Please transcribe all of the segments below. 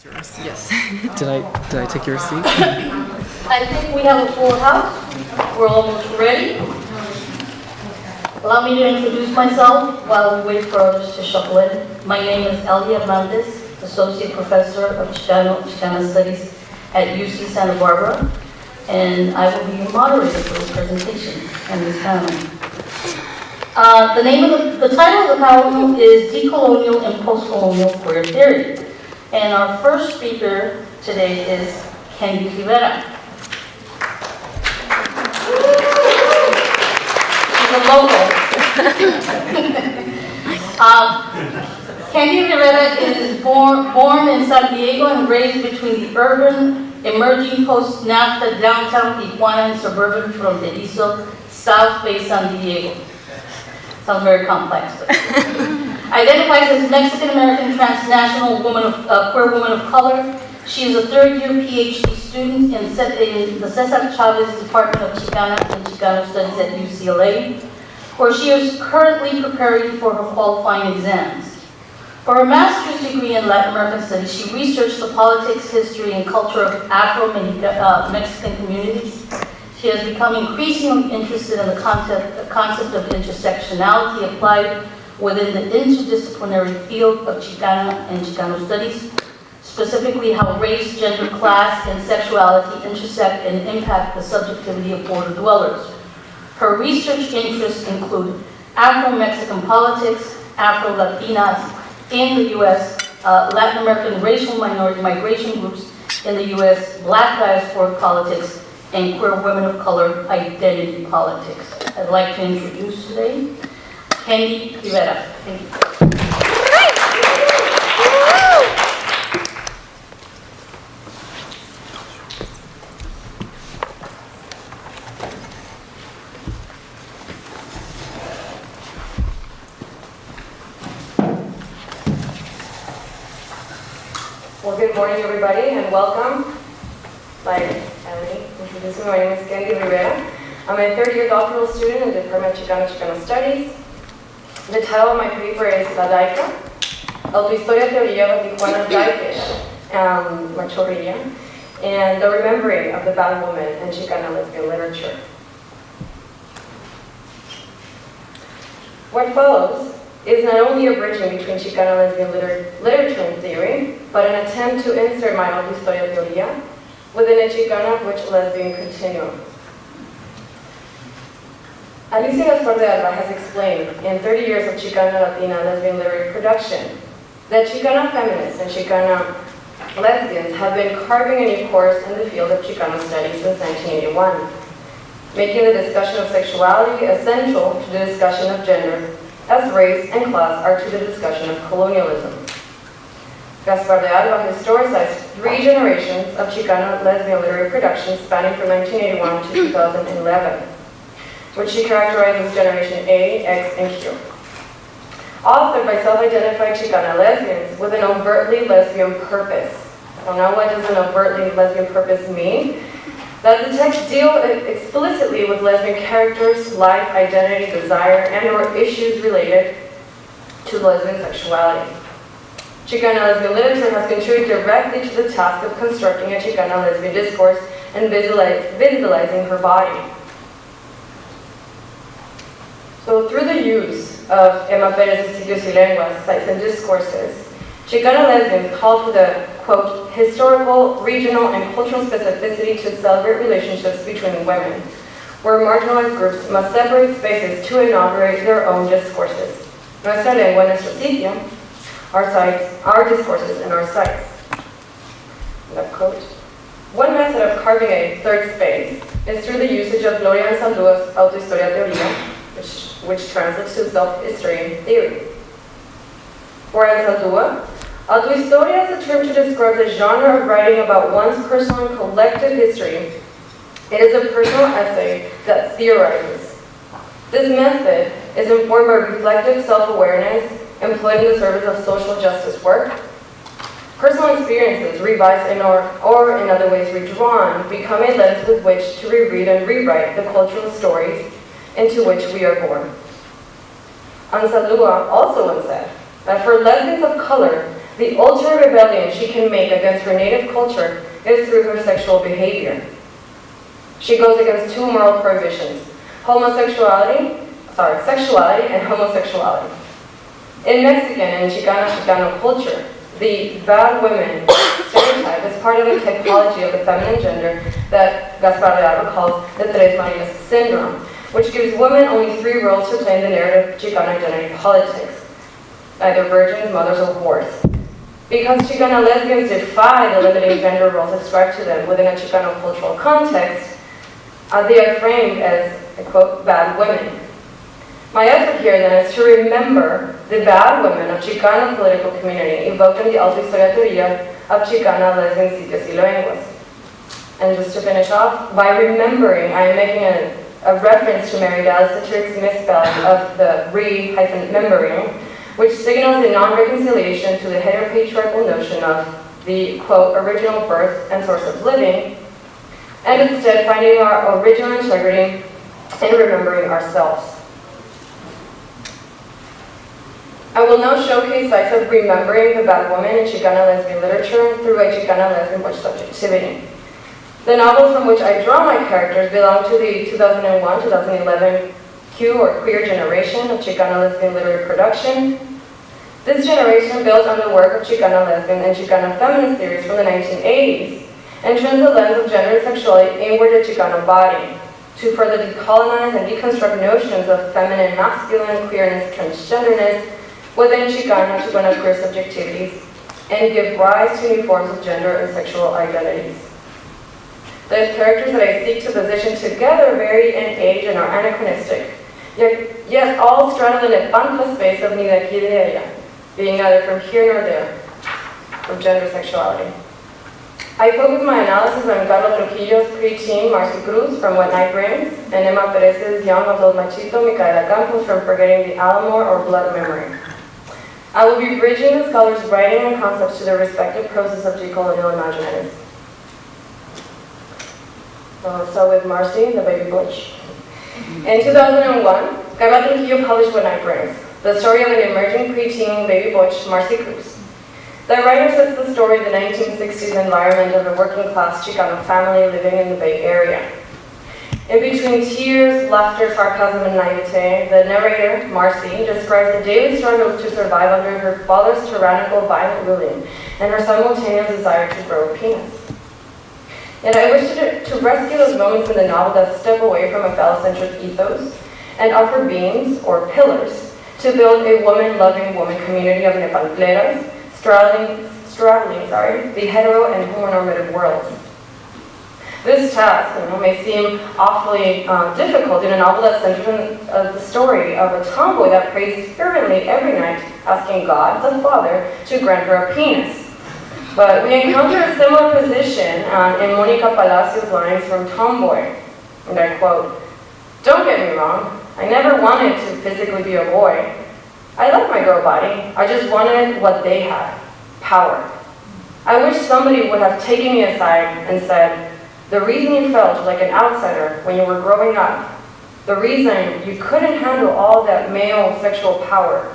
Yes. Did I take your seat? I think we have a full house. We're almost ready. Allow me to introduce myself while we wait for others to shuffle in. My name is Elvia Hernandez, Associate Professor of Chicana Studies at UC Santa Barbara, and I will be your moderator for this presentation and this panel. The title of the panel is Decolonial and Postcolonial Queer Theory. And our first speaker today is Candy Rivera. She's a local. Candy Rivera is born in San Diego and raised between the urban, emerging post-NAFTA downtown Tijuana and suburban fronterizo South Bay San Diego. Sounds very complex. Identifies as Mexican-American transnational queer woman of color. She is a third-year PhD student in the Cesar Chavez Department of Chicana and Chicano Studies at UCLA, where she is currently preparing for her qualifying exams. For her master's degree in Latin American Studies, she researched the politics, history, and culture of Afro-Mexican communities. She has become increasingly interested in the concept of intersectionality applied within the interdisciplinary field of Chicana and Chicano studies, specifically how race, gender, class, and sexuality intersect and impact the subjectivity of border dwellers. Her research interests include Afro-Mexican politics, Afro-Latinas in the U.S., Latin American racial minority migration groups in the U.S., Black diasporic politics, and queer women of color identity politics. I'd like to introduce today Candy Rivera. Thank you. Well, good morning, everybody, and welcome. Like Ellie introduced me, my name is Candy Rivera. I'm a third-year doctoral student in the Department of Chicano Studies. The title of my paper is La Daica, Autohistoria Teoría of Tijuana Daikish, Machorilla, and the remembering of the bad woman in Chicana lesbian literature. What follows is not only a bridging between Chicana lesbian literature and theory, but an attempt to insert my Autohistoria Teoría within a Chicana butch lesbian continuum. Alicia Gaspar de Alba has explained in 30 years of Chicana Latina lesbian literary production that Chicana feminists and Chicana lesbians have been carving a new course in the field of Chicano studies since 1981, making the discussion of sexuality essential to the discussion of gender, as race and class are to the discussion of colonialism. Gaspar de Alba historicized 3 generations of Chicana lesbian literary production spanning from 1981 to 2011. Which she characterized as Generation A, X, and Q. Authored by self-identified Chicana lesbians with an overtly lesbian purpose. I don't know what does an overtly lesbian purpose mean. That the text deal explicitly with lesbian characters, life, identity, desire, and/or issues related to lesbian sexuality. Chicana lesbian literature has contributed directly to the task of constructing a Chicana lesbian discourse and visualizing her body. So through the use of Emma Perez's Sitios y Lenguas, Sites and Discourses, Chicana lesbians call for the, quote, historical, regional, and cultural specificity to celebrate relationships between women, where marginalized groups must separate spaces to inaugurate their own discourses. Nuestra lengua, nuestro sitio, our sites, our discourses, and our sites. That quote. One method of carving a third space is through the usage of Gloria Anzaldua's Autohistoria Teoría, which translates to self-history theory. For Anzaldúa, autohistoria is a term to describe the genre of writing about one's personal and collective history. It is a personal essay that theorizes. This method is informed by reflective self-awareness employed in the service of social justice work. Personal experiences, revised or in other ways redrawn, become a lens with which to reread and rewrite the cultural stories into which we are born. Anzaldúa also once said that for lesbians of color, The ultimate rebellion she can make against her native culture is through her sexual behavior. She goes against two moral prohibitions, sexuality and homosexuality. In Mexican and Chicano culture, the bad women stereotype is part of the typology of the feminine gender that Gaspar de Alba calls the Tres Marias syndrome, which gives women only three roles to play in the narrative of Chicano identity politics, either virgins, mothers, or whores. Because Chicana lesbians defy the limiting gender roles ascribed to them within a Chicano cultural context, they are framed as, I quote, bad women. My effort here then is to remember the bad women of Chicano political community evoked in the Autohistoria Teoría of Chicana lesbian sitios y lenguas. And just to finish off, by remembering, I am making a reference to Derrida's satiric misspelling of the re-membering, which signals a non-reconciliation to the heteropatriarchal notion of the, quote, original birth and source of living, and instead finding our original integrity in remembering ourselves. I will now showcase sites of remembering the bad woman in Chicana lesbian literature through a Chicana lesbian butch subjectivity. The novels from which I draw my characters belong to the 2001-2011 Q or queer generation of Chicana lesbian literary production. This generation built on the work of Chicana lesbian and Chicana feminist theories from the 1980s and turns the lens of gender and sexuality inward the Chicano body to further decolonize and deconstruct notions of feminine, masculine, queerness, transgenderness within Chicana queer subjectivities and give rise to new forms of gender and sexual identities. The characters that I seek to position together vary in age and are anachronistic, yet all straddle the nepantla space of ni de aquí de allá, being neither from here nor there, of gender sexuality. I focus my analysis on Carlos Trujillo's preteen Marcy Cruz from What Night Brings, and Emma Perez's young adult machito Micaela Campos from Forgetting the Alamo or Blood Memory. I will be bridging the scholars' writing and concepts to their respective process of decolonial imaginaries. So start with Marcy, the baby butch. In 2001, Carla Trujillo published What Night Brings, the story of an emerging preteen baby butch, Marcy Cruz. The writer sets the story of the 1960s environment of a working-class Chicano family living in the Bay Area. In between tears, laughter, sarcasm, and naivete, the narrator, Marcy, describes the daily struggles to survive under her father's tyrannical, violent ruling and her simultaneous desire to grow a penis. Yet I wish to rescue those moments in the novel that step away from a phallocentric ethos and offer beams, or pillars, to build a woman-loving woman community of nepantleras, straddling the hetero and homonormative worlds. This task may seem awfully difficult in a novel that centers on the story of a tomboy that prays fervently every night, asking God, the Father, to grant her a penis. But we encounter a similar position in Monica Palacios' lines from Tomboy, and I quote, "Don't get me wrong, I never wanted to physically be a boy. I like my girl body, I just wanted what they had, power. I wish somebody would have taken me aside and said, the reason you felt like an outsider when you were growing up, the reason you couldn't handle all that male sexual power,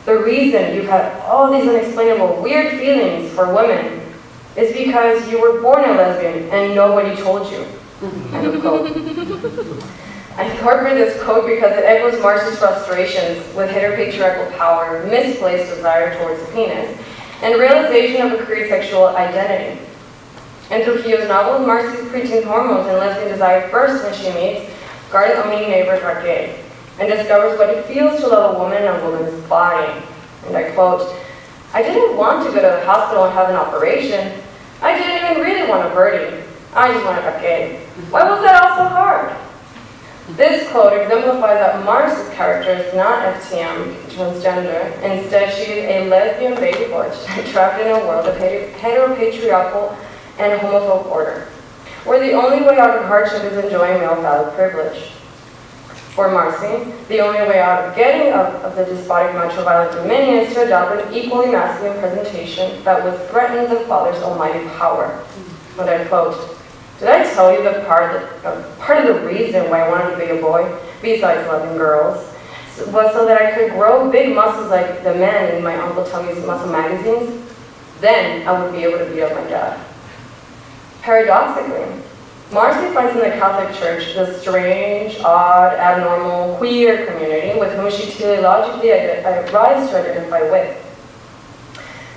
the reason you've had all these unexplainable weird feelings for women is because you were born a lesbian and nobody told you." End of quote. I incorporate this quote because it echoes Marcy's frustrations with heteropatriarchal power, misplaced desire towards the penis, and realization of a queer sexual identity. In Trujillo's novel, Marcy's preteen hormones and lesbian desire burst when she meets garden-owning neighbor Raquel and discovers what it feels to love a woman and a woman's body. And I quote, "I didn't want to go to the hospital and have an operation. I didn't even really want a birdie. I just wanted Raquel. Why was that all so hard?" This quote exemplifies that Marcy's character is not FTM, transgender. Instead, she is a lesbian baby butch trapped in a world of heteropatriarchal and homophobic order, where the only way out of hardship is enjoying male phallic privilege. For Marcy, the only way out of getting of the despotic macho-violent dominion is to adopt an equally masculine presentation that would threaten the father's almighty power. And I quote, "Did I tell you that part of the reason why I wanted to be a boy, besides loving girls, was so that I could grow big muscles like the men in my Uncle Tommy's muscle magazines, then I would be able to beat up my dad. Paradoxically, Marcy finds in the Catholic Church this strange, odd, abnormal, queer community with whom she teleologically rises to identify with.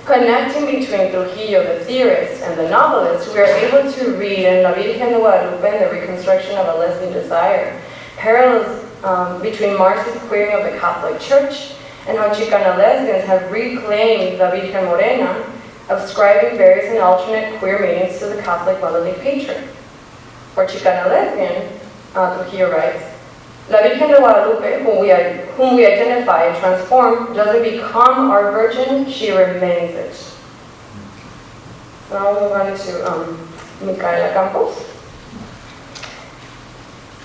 Connecting between Trujillo, the theorist, and the novelist, we are able to read in La Virgen de Guadalupe and the reconstruction of a lesbian desire, parallels between Marcy's queering of the Catholic Church and how Chicana lesbians have reclaimed La Virgen Morena, ascribing various and alternate queer meanings to the Catholic motherly patron. For Chicana lesbian, Trujillo writes, La Virgen de Guadalupe, whom we identify and transform, doesn't become our virgin, she remains it. Now we'll move on to Micaela Campos.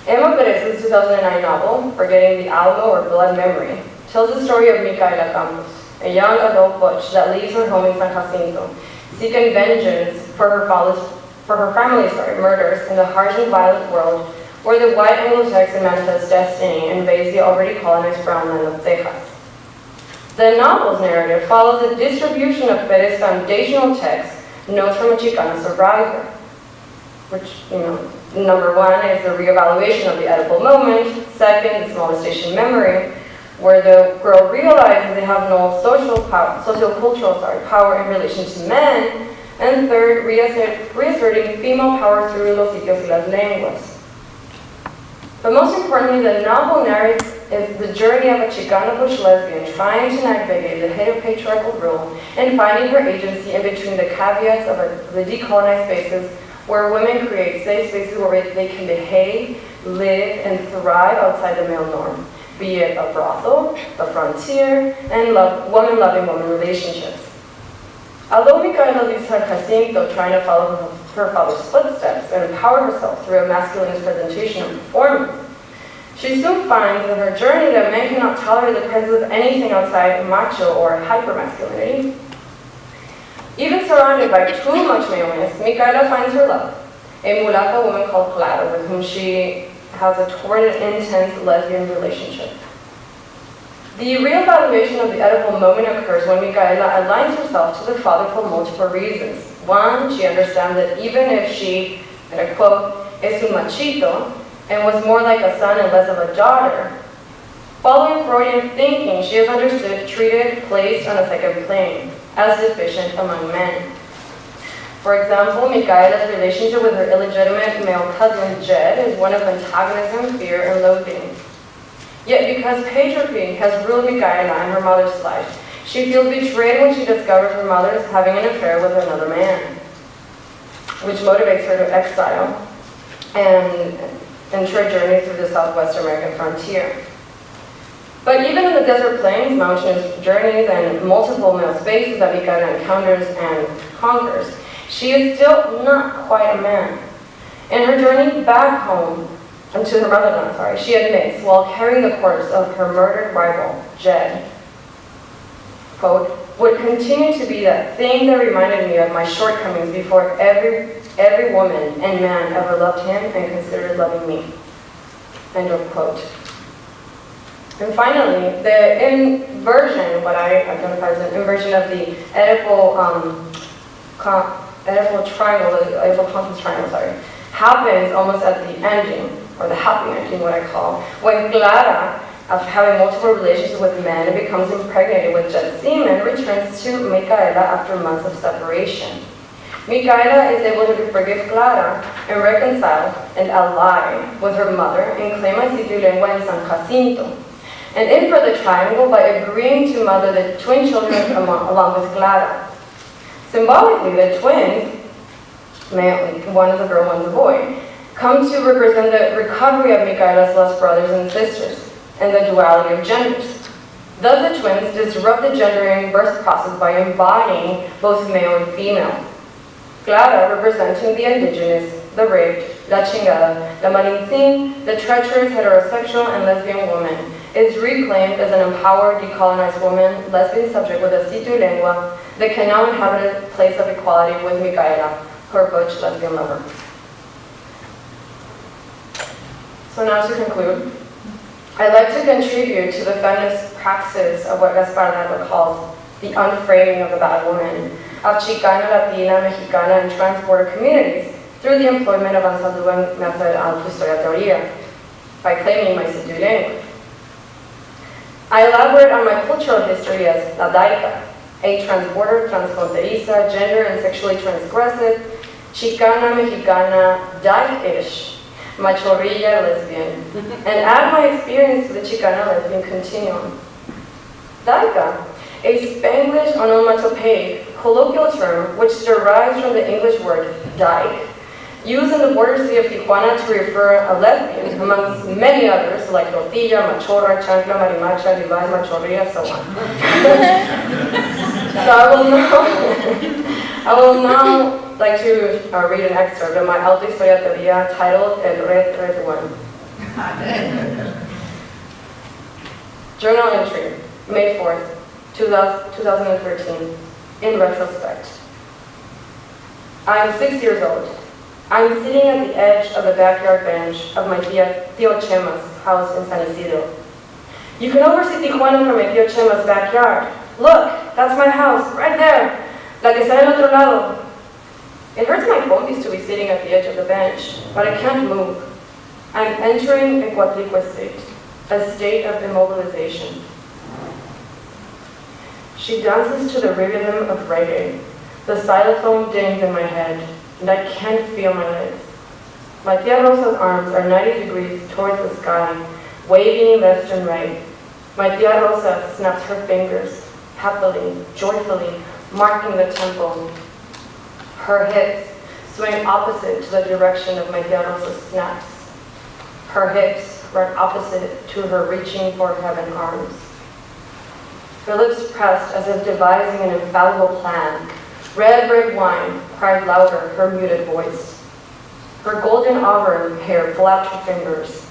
Emma Perez's 2009 novel, Forgetting the Alamo or Blood Memory, tells the story of Micaela Campos, a young adult butch that leaves her home in San Jacinto, seeking vengeance for her family's murders in the harsh and violent world where the white Anglo-Saxon manifest destiny invades the already colonized brown land of Texas. The novel's narrative follows the distribution of Perez's foundational text, Notes from a Chicana Survivor, which, number one is the reevaluation of the Oedipal moment, second, the smallest station memory, where the girl realizes they have no sociocultural power in relation to men, and third, reasserting female power through los sitios y las lenguas. But most importantly, the novel narrates is the journey of a Chicana bush lesbian trying to navigate the heteropatriarchal rule and finding her agency in between the caveats of the decolonized spaces where women create safe spaces where they can behave, live, and thrive outside the male norm, be it a brothel, a frontier, and woman-loving woman relationships. Although Micaela leaves San Jacinto trying to follow her father's footsteps and empower herself through a masculinist presentation and performance, she soon finds in her journey that men cannot tolerate the presence of anything outside macho or hypermasculinity. Even surrounded by too much maleness, Micaela finds her love, a mulata woman called Clara, with whom she has a torrid and intense lesbian relationship. The reevaluation of the Oedipal moment occurs when Micaela aligns herself to the father for multiple reasons. One, she understands that even if she, and I quote, es un machito, and was more like a son and less of a daughter, following Freudian thinking, she is understood, treated, placed on a second plane, as deficient among men. For example, Micaela's relationship with her illegitimate male cousin, Jed, is one of antagonism, fear, and loathing. Yet because patriarchy has ruled Micaela and her mother's life, she feels betrayed when she discovers her mother is having an affair with another man, which motivates her to exile and enter a journey through the Southwest American frontier. But even in the desert plains, mountainous journeys, and multiple male spaces that Micaela encounters and conquers, she is still not quite a man. In her journey back home, and to her motherland, she admits, while carrying the corpse of her murdered rival, Jed, quote, would continue to be that thing that reminded me of my shortcomings before every woman and man ever loved him and considered loving me, end of quote. And finally, the inversion, what I identify as an inversion of the Oedipal triangle, the Oedipal complex triangle, happens almost at the ending, or the happy ending, what I call, when Clara, after having multiple relationships with men and becomes impregnated with Jed's semen, returns to Micaela after months of separation. Micaela is able to forgive Clara and reconcile and ally with her mother and claim a sitio y lengua in San Jacinto, and in for the triangle by agreeing to mother the twin children along with Clara. Symbolically, the twins, one is a girl, one is a boy, come to represent the recovery of Micaela's lost brothers and sisters, and the duality of genders. Thus the twins disrupt the gendering birth process by embodying both male and female. Clara, representing the indigenous, the raped, la chingada, la malintzin, the treacherous heterosexual and lesbian woman, is reclaimed as an empowered, decolonized woman, lesbian subject with a sitio y lengua that can now inhabit a place of equality with Micaela, her butch lesbian lover. So now to conclude, I'd like to contribute to the feminist praxis of what Gaspar Lago calls the unframing of the bad woman, of Chicana, Latina, Mexicana, and trans-border communities through the employment of Ansalduan method and Historia Teoria, by claiming my subdued language. I elaborate on my cultural history as La Daica, a transborder, transfronteriza, gender and sexually transgressive, Chicana, Mexicana, dyke-ish, machorrilla lesbian, and add my experience to the Chicana lesbian continuum. Daica, a Spanglish onomatopoeic colloquial term which derives from the English word dyke, used in the border city of Tijuana to refer a lesbian, amongst many others like tortilla, machorra, chancla, marimacha, rival, machorrilla, so on. So I will now like to read an excerpt of my Alta Historia Teoria titled El Red One. Journal entry, May 4th, 2013. In retrospect. I am 6 years old. I am sitting at the edge of the backyard bench of my Tío Chema's house in San Isidro. You can oversee Tijuana from my Tío Chema's backyard. Look, that's my house, right there. La que está del otro lado. It hurts my pompis to be sitting at the edge of the bench, but I can't move. I'm entering a Coatlicue state, a state of immobilization. She dances to the rhythm of reggae. The xylophone dings in my head, and I can't feel my legs. My Tia Rosa's arms are 90 degrees towards the sky, waving left and right. My Tia Rosa snaps her fingers, happily, joyfully, marking the tempo. Her hips swing opposite to the direction of my Tia Rosa's snaps. Her hips run opposite to her reaching for heaven arms. Her lips pressed as if devising an infallible plan. Red wine cried louder, her muted voice. Her golden auburn hair flapped her fingers.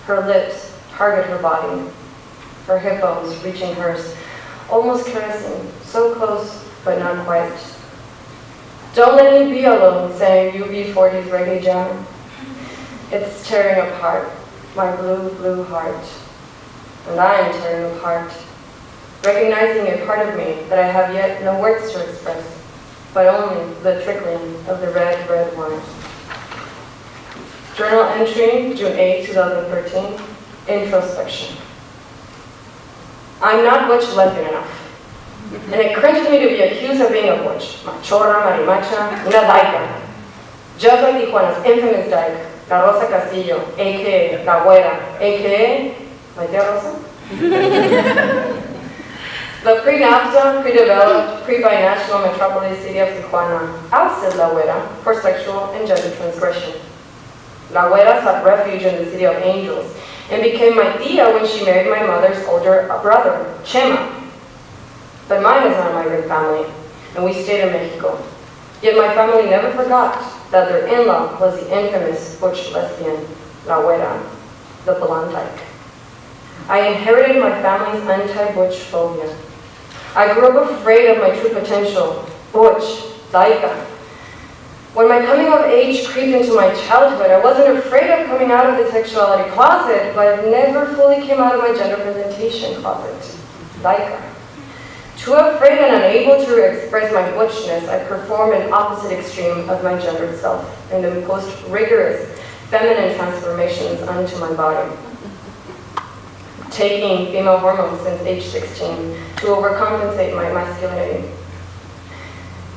Her lips target her body. Her hip bones reaching hers, almost caressing, so close but not quite. Don't let me be alone, sang UB40's reggae jam. It's tearing apart, my blue heart. And I am tearing apart, recognizing a part of me that I have yet no words to express, but only the trickling of the red wine. Journal entry, June 8, 2013, introspection. I'm not butch lesbian enough. And it cringed me to be accused of being a butch, machorra, marimacha, una daica. Just like Tijuana's infamous dyke, La Rosa Castillo, a.k.a. La Güera, a.k.a. my Tia Rosa. The pre-NAFTA, pre-developed, pre-binational metropolis city of Tijuana ousted La Güera for sexual and gender transgression. La Güera sought refuge in the city of angels and became my tia when she married my mother's older brother, Chema. But mine is not a migrant family, and we stayed in Mexico. Yet my family never forgot that their in-law was the infamous butch lesbian, La Güera, the blonde dyke. I inherited my family's anti-butch phobia. I grew up afraid of my true potential, butch, daica. When my coming of age creeped into my childhood, I wasn't afraid of coming out of the sexuality closet, but I never fully came out of my gender presentation closet, daica. Too afraid and unable to express my butchness, I performed an opposite extreme of my gendered self in the most rigorous feminine transformations unto my body. Taking female hormones since age 16 to overcompensate my masculinity.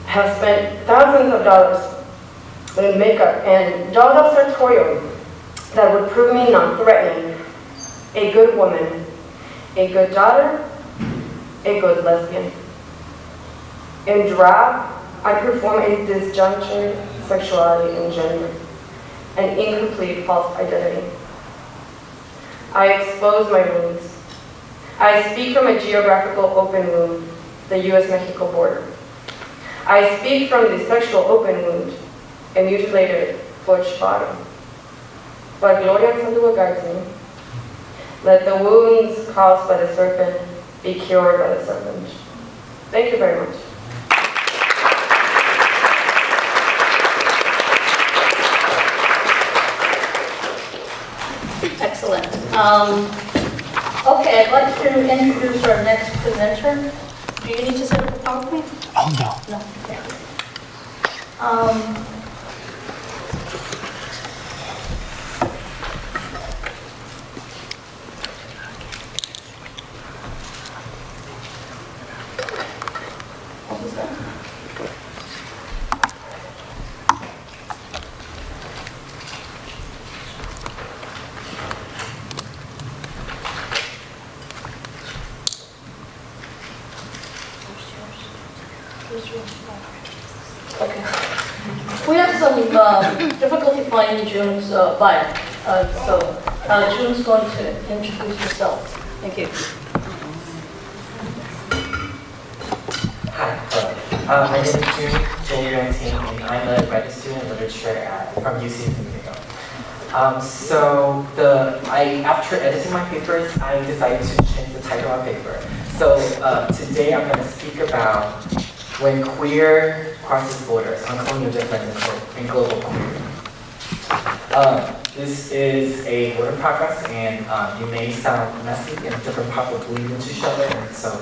I have spent thousands of dollars in makeup and dolled-up sartorial that would prove me non-threatening, a good woman, a good daughter, a good lesbian. In drag, I perform a disjunctured sexuality and gender, an incomplete false identity. I expose my wounds. I speak from a geographical open wound, the U.S.-Mexico border. I speak from the sexual open wound, a mutilated butch body. But Gloria Sandua guides me. Let the wounds caused by the serpent be cured by the serpent. Thank you very much. Excellent. Okay, I'd like to introduce our next presenter. Do you need to set up a PowerPoint? Oh no. No. Okay. Um, what was that? Okay. We have some difficulty finding June's bio, so June's going to introduce herself. Thank you. Hi, hello. My name is June J-U-N-T, and I'm a graduate student in literature from UC San Diego. After editing my papers, I decided to change the title of my paper. So today I'm going to speak about when queer crosses borders, colonial difference in global queer. This is a work in progress, and it may sound messy and different parts will bleed into each other, and so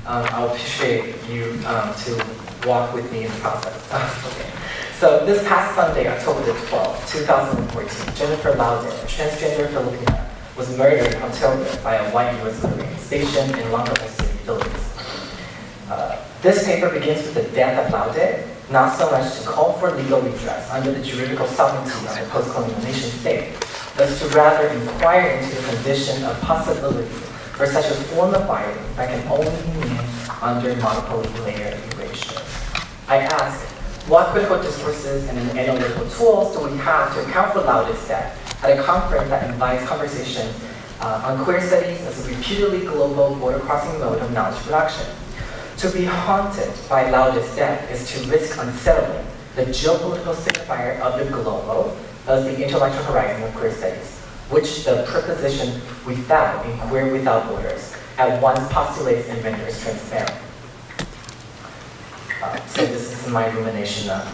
I'll appreciate you to walk with me in the process. Okay. So this past Sunday, October the 12th, 2014, Jennifer Laude, a transgender Filipina, was murdered on October by a white U.S. Marine stationed in Lancaster City, Philippines. This paper begins with the death of Laude, not so much to call for legal redress under the juridical sovereignty of the post-colonial nation state, but to rather inquire into the condition of possibility for such a form of violence that can only be made under monopoly layer erasure. I ask, what critical discourses and analytical tools do we have to account for Laude's death at a conference that invites conversations on queer studies as a reputedly global border-crossing mode of knowledge production? To be haunted by Laude's death is to risk unsettling the geopolitical signifier of the global as the intellectual horizon of queer studies, which the preposition without in queer without borders at once postulates and renders transparent. So this is my rumination on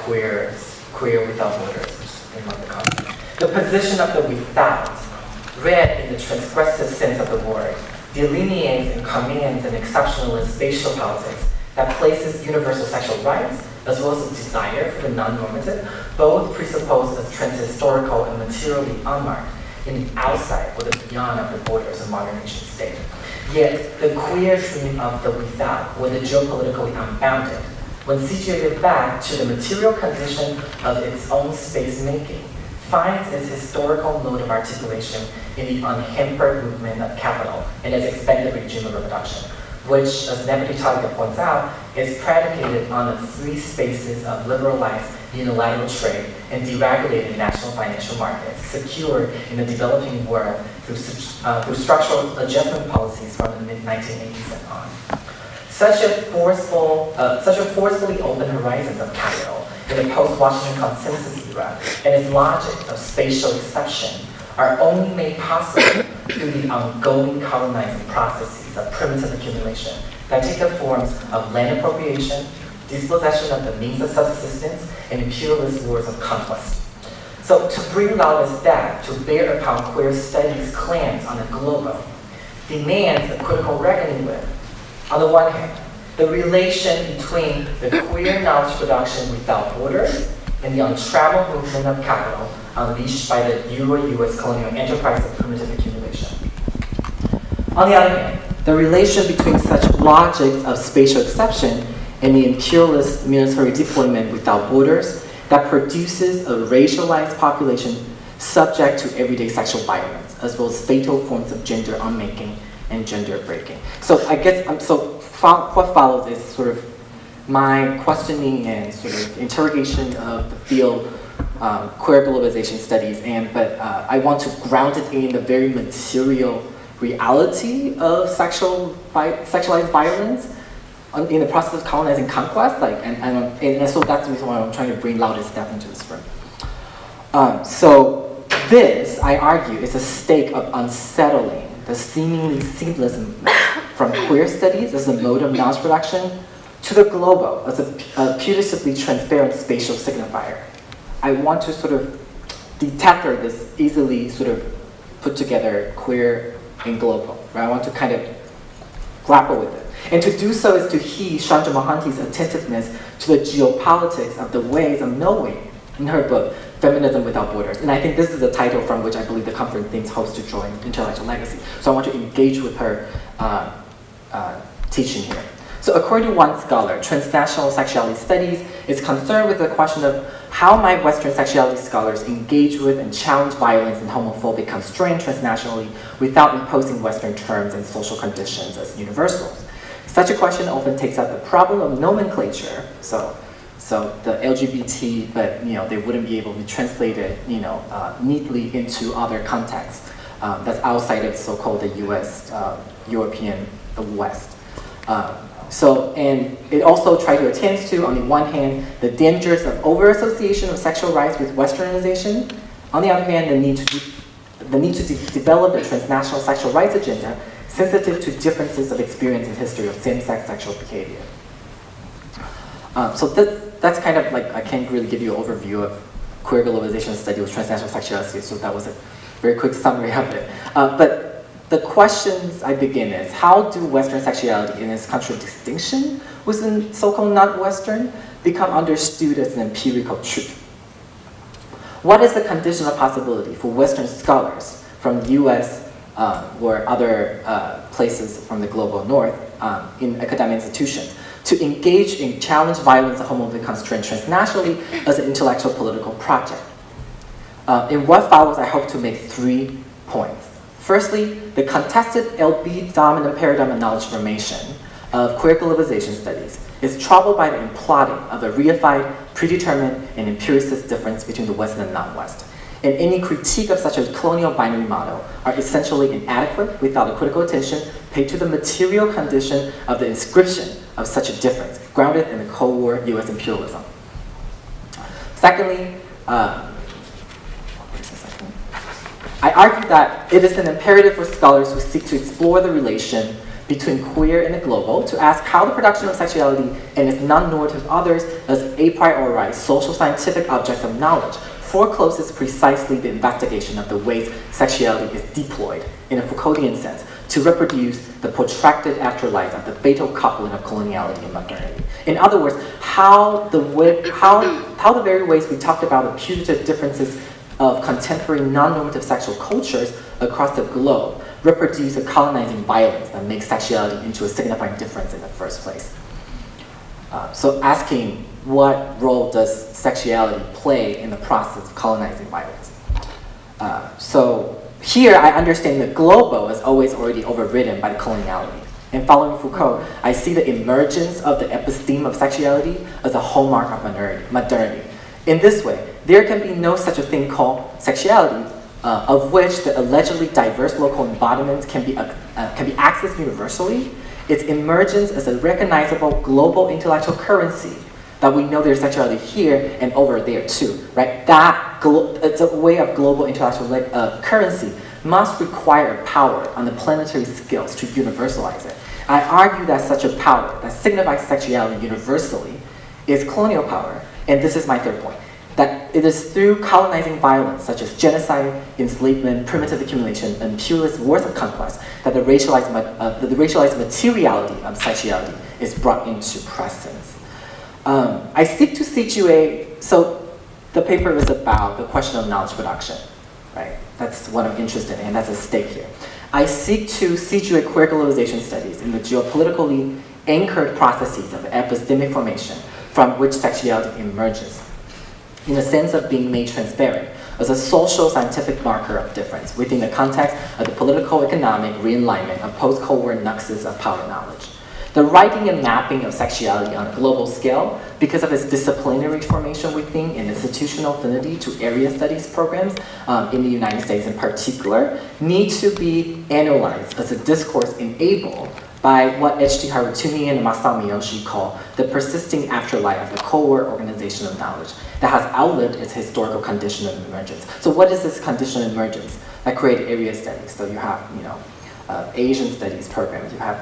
queer without borders, which is in the concept. The position of the without, read in the transgressive sense of the word, delineates and commands an exceptionalist spatial politics that places universal sexual rights as well as a desire for the non-normative, both presupposed as transhistorical and materially unmarked in the outside or the beyond of the borders of modern nation state. Yet the queer dream of the without, or the geopolitically unbounded, when situated back to the material condition of its own space-making, finds its historical mode of articulation in the unhampered movement of capital and its expanded regime of reproduction, which, as Deputy Target points out, is predicated on the free spaces of liberalized unilateral trade and deregulated national financial markets, secured in the developing world through structural adjustment policies from the mid-1980s and on. Such a forcefully open horizons of capital in the post-Washington consensus era and its logic of spatial exception are only made possible through the ongoing colonizing processes of primitive accumulation that take the forms of land appropriation, dispossession of the means of subsistence, and imperialist wars of conquest. So to bring Laude's death to bear upon queer studies claims on the global demands a critical reckoning with, on the one hand, the relation between the queer knowledge production without borders and the untraveled movement of capital unleashed by the Euro-US colonial enterprise of primitive accumulation. On the other hand, the relation between such logics of spatial exception and the imperialist military deployment without borders that produces a racialized population subject to everyday sexual violence, as well as fatal forms of gender unmaking and gender breaking. So I guess, what follows is sort of my questioning and sort of interrogation of the field, queer globalization studies, but I want to ground it in the very material reality of sexualized violence in the process of colonizing conquest, and so that's the reason why I'm trying to bring Laude's death into this room. So this, I argue, is a stake of unsettling the seemingly seamless from queer studies as a mode of knowledge production to the global as a putatively transparent spatial signifier. I want to sort of detector this easily sort of put together queer in global, right? I want to kind of grapple with it. And to do so is to heed Chandra Mohanty's attentiveness to the geopolitics of the ways of knowing in her book, Feminism Without Borders. And I think this is the title from which I believe the conference thinks hopes to join intellectual legacy. So I want to engage with her teaching here. So according to one scholar, transnational sexuality studies is concerned with the question of how might Western sexuality scholars engage with and challenge violence and homophobic constraint transnationally without imposing Western terms and social conditions as universals. Such a question often takes up the problem of nomenclature. So the LGBT, but they wouldn't be able to be translated neatly into other contexts that's outside of so-called the U.S. European West. And it also tries to attend to, on the one hand, the dangers of over-association of sexual rights with Westernization. On the other hand, the need to develop a transnational sexual rights agenda sensitive to differences of experience and history of same-sex sexual behavior. So that's kind of like, I can't really give you an overview of queer globalization study with transnational sexuality, so that was a very quick summary of it. But the questions I begin is, how do Western sexuality and its contradistinction within so-called not-Western become understood as an empirical truth? What is the conditional possibility for Western scholars from the US or other places from the global north in academic institutions to engage in challenge violence and homophobic constraint transnationally as an intellectual political project? In what follows, I hope to make 3 points. Firstly, the contested LB dominant paradigm of knowledge formation of queer globalization studies is troubled by the imploding of a reified, predetermined, and empiricist difference between the West and the non-West. And any critique of such a colonial binary model are essentially inadequate without the critical attention paid to the material condition of the inscription of such a difference, grounded in the Cold War US imperialism. Secondly, I argue that it is an imperative for scholars who seek to explore the relation between queer and the global to ask how the production of sexuality and its non-normative others as a prioritized social scientific objects of knowledge forecloses precisely the investigation of the ways sexuality is deployed, in a Foucauldian sense, to reproduce the protracted afterlife of the fatal coupling of coloniality and modernity. In other words, how the very ways we talked about the putative differences of contemporary non-normative sexual cultures across the globe reproduce a colonizing violence that makes sexuality into a signifying difference in the first place. So asking, what role does sexuality play in the process of colonizing violence? So here I understand the global is always already overridden by the coloniality. And following Foucault, I see the emergence of the episteme of sexuality as a hallmark of modernity. In this way, there can be no such a thing called sexuality, of which the allegedly diverse local embodiments can be accessed universally. Its emergence as a recognizable global intellectual currency that we know there's sexuality here and over there too, right? It's a way of global intellectual currency must require power on the planetary scales to universalize it. I argue that such a power that signifies sexuality universally is colonial power, and this is my third point, that it is through colonizing violence such as genocide, enslavement, primitive accumulation, and imperialist wars of conquest that the racialized materiality of sexuality is brought into presence. I seek to situate, so the paper is about the question of knowledge production, right? That's what I'm interested in, and that's at stake here. I seek to situate queer globalization studies in the geopolitically anchored processes of epistemic formation from which sexuality emerges, in the sense of being made transparent as a social scientific marker of difference within the context of the political economic realignment of post-Cold War nexus of power knowledge. The writing and mapping of sexuality on a global scale, because of its disciplinary formation within and institutional affinity to area studies programs in the United States in particular, need to be analyzed as a discourse enabled by what H.T. Harutumi and Masao Miyoshi call the persisting afterlife of the Cold War organization of knowledge that has outlived its historical condition of emergence. So what is this condition of emergence that created area studies? So you have, Asian studies programs, you have,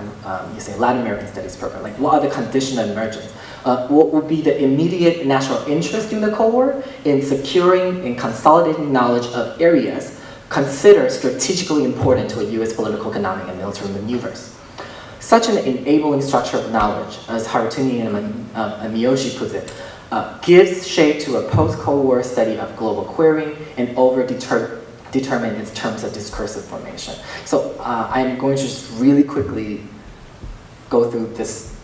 Latin American studies program. Like, what are the conditions of emergence? What would be the immediate national interest in the Cold War in securing and consolidating knowledge of areas considered strategically important to a US political, economic, and military maneuvers. Such an enabling structure of knowledge, as Haratuni and Miyoshi puts it, gives shape to a post-Cold War study of global querying and determine its terms of discursive formation. So I'm going to just really quickly go through this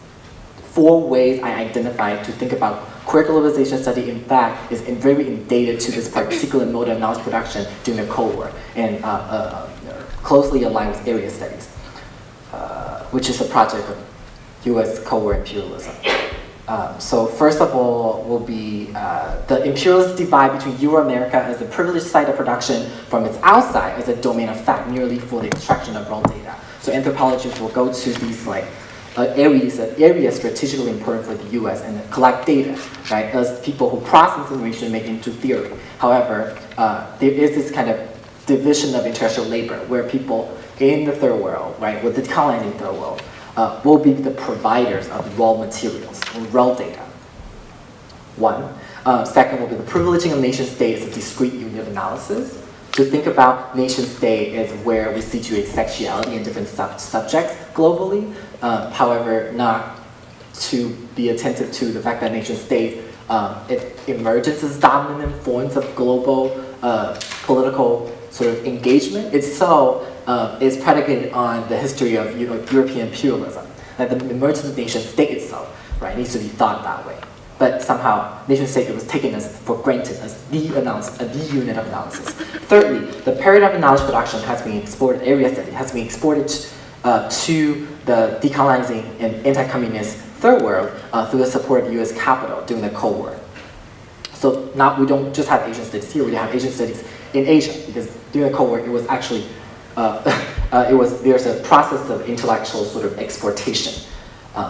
4 ways I identified to think about queer globalization study. In fact, is very indebted to this particular mode of knowledge production during the Cold War and closely aligned with area studies, which is a project of US Cold War imperialism. So first of all will be the imperialist divide between Euro-America as a privileged site of production from its outside as a domain of fact merely for the extraction of raw data. So anthropologists will go to these areas strategically important for the US and collect data, right, as people who process information make into theory. However, there is this kind of division of international labor where people in the third world, right, with the colonizing third world, will be the providers of raw materials and raw data. Second will be the privileging of nation-state as a discrete unit of analysis. To think about nation-state as where we situate sexuality in different subjects globally, however, not to be attentive to the fact that nation-state it emerges as dominant forms of global political sort of engagement. Itself is predicated on the history of European imperialism. Like the emergence of nation-state itself, right, needs to be thought that way. But somehow, nation-state was taken as for granted as the unit of analysis. Thirdly, the paradigm of knowledge production has been exported, area study has been exported to the decolonizing and anti-communist third world through the support of US capital during the Cold War. So now we don't just have Asian studies here, we have Asian studies in Asia, because during the Cold War it was actually, there's a process of intellectual sort of exportation.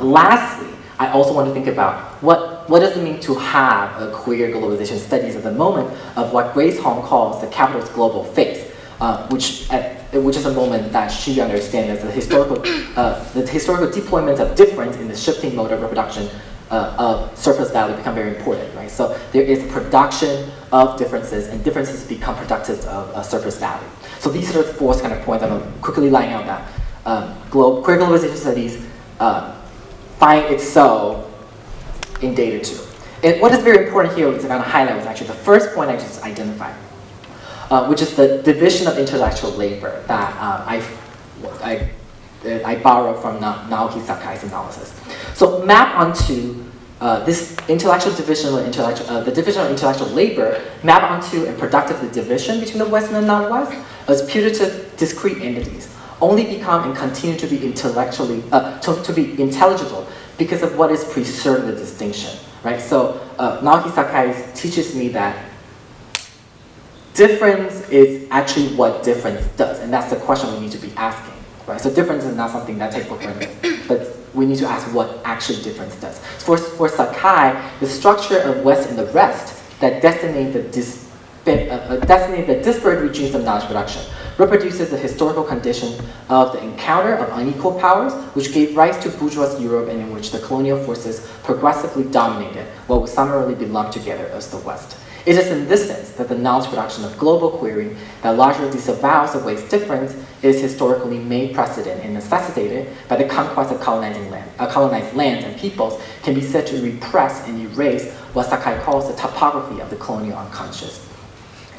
Lastly, I also want to think about what does it mean to have a queer globalization studies at the moment of what Grace Hong calls the capitalist global phase, which is a moment that she understands as the historical deployment of difference in the shifting mode of reproduction of surplus value become very important, right? So there is production of differences, and differences become productive of surplus value. So these are the 4 kind of points I'm quickly laying out that queer globalization studies find itself in data too. And what is very important here, to kind of highlight, was actually the first point I just identified, which is the division of intellectual labor that I borrow from Naoki Sakai's analysis. So map onto this intellectual division of the division of intellectual labor, map onto and productively division between the West and the non-West as putative discrete entities only become and continue to be intellectually to be intelligible because of what is preserved the distinction, right? So Naoki Sakai teaches me that difference is actually what difference does, and that's the question we need to be asking, right? So difference is not something that takes for granted, but we need to ask what actually difference does. For Sakai, the structure of West and the rest that designate the disparate regimes of knowledge production reproduces the historical condition of the encounter of unequal powers, which gave rise to bourgeois Europe and in which the colonial forces progressively dominated what would summarily be lumped together as the West. It is in this sense that the knowledge production of global query that largely disavows the ways difference is historically made precedent and necessitated by the conquest of colonized lands and peoples can be said to repress and erase what Sakai calls the topography of the colonial unconscious,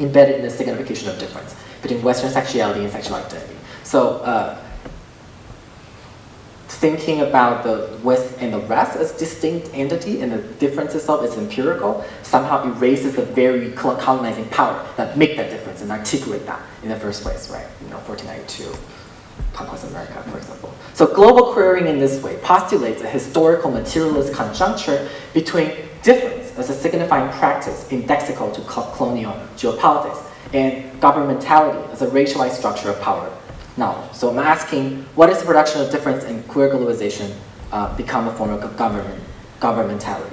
embedded in the signification of difference between Western sexuality and sexual identity. So thinking about the West and the rest as distinct entity and the difference itself is empirical somehow erases the very colonizing power that make that difference and articulate that in the first place, right? 1492, conquest of America, for example. So global querying in this way postulates a historical materialist conjuncture between difference as a signifying practice indexical to colonial geopolitics and governmentality as a racialized structure of power knowledge. So I'm asking, what is the production of difference in queer globalization become a form of governmentality?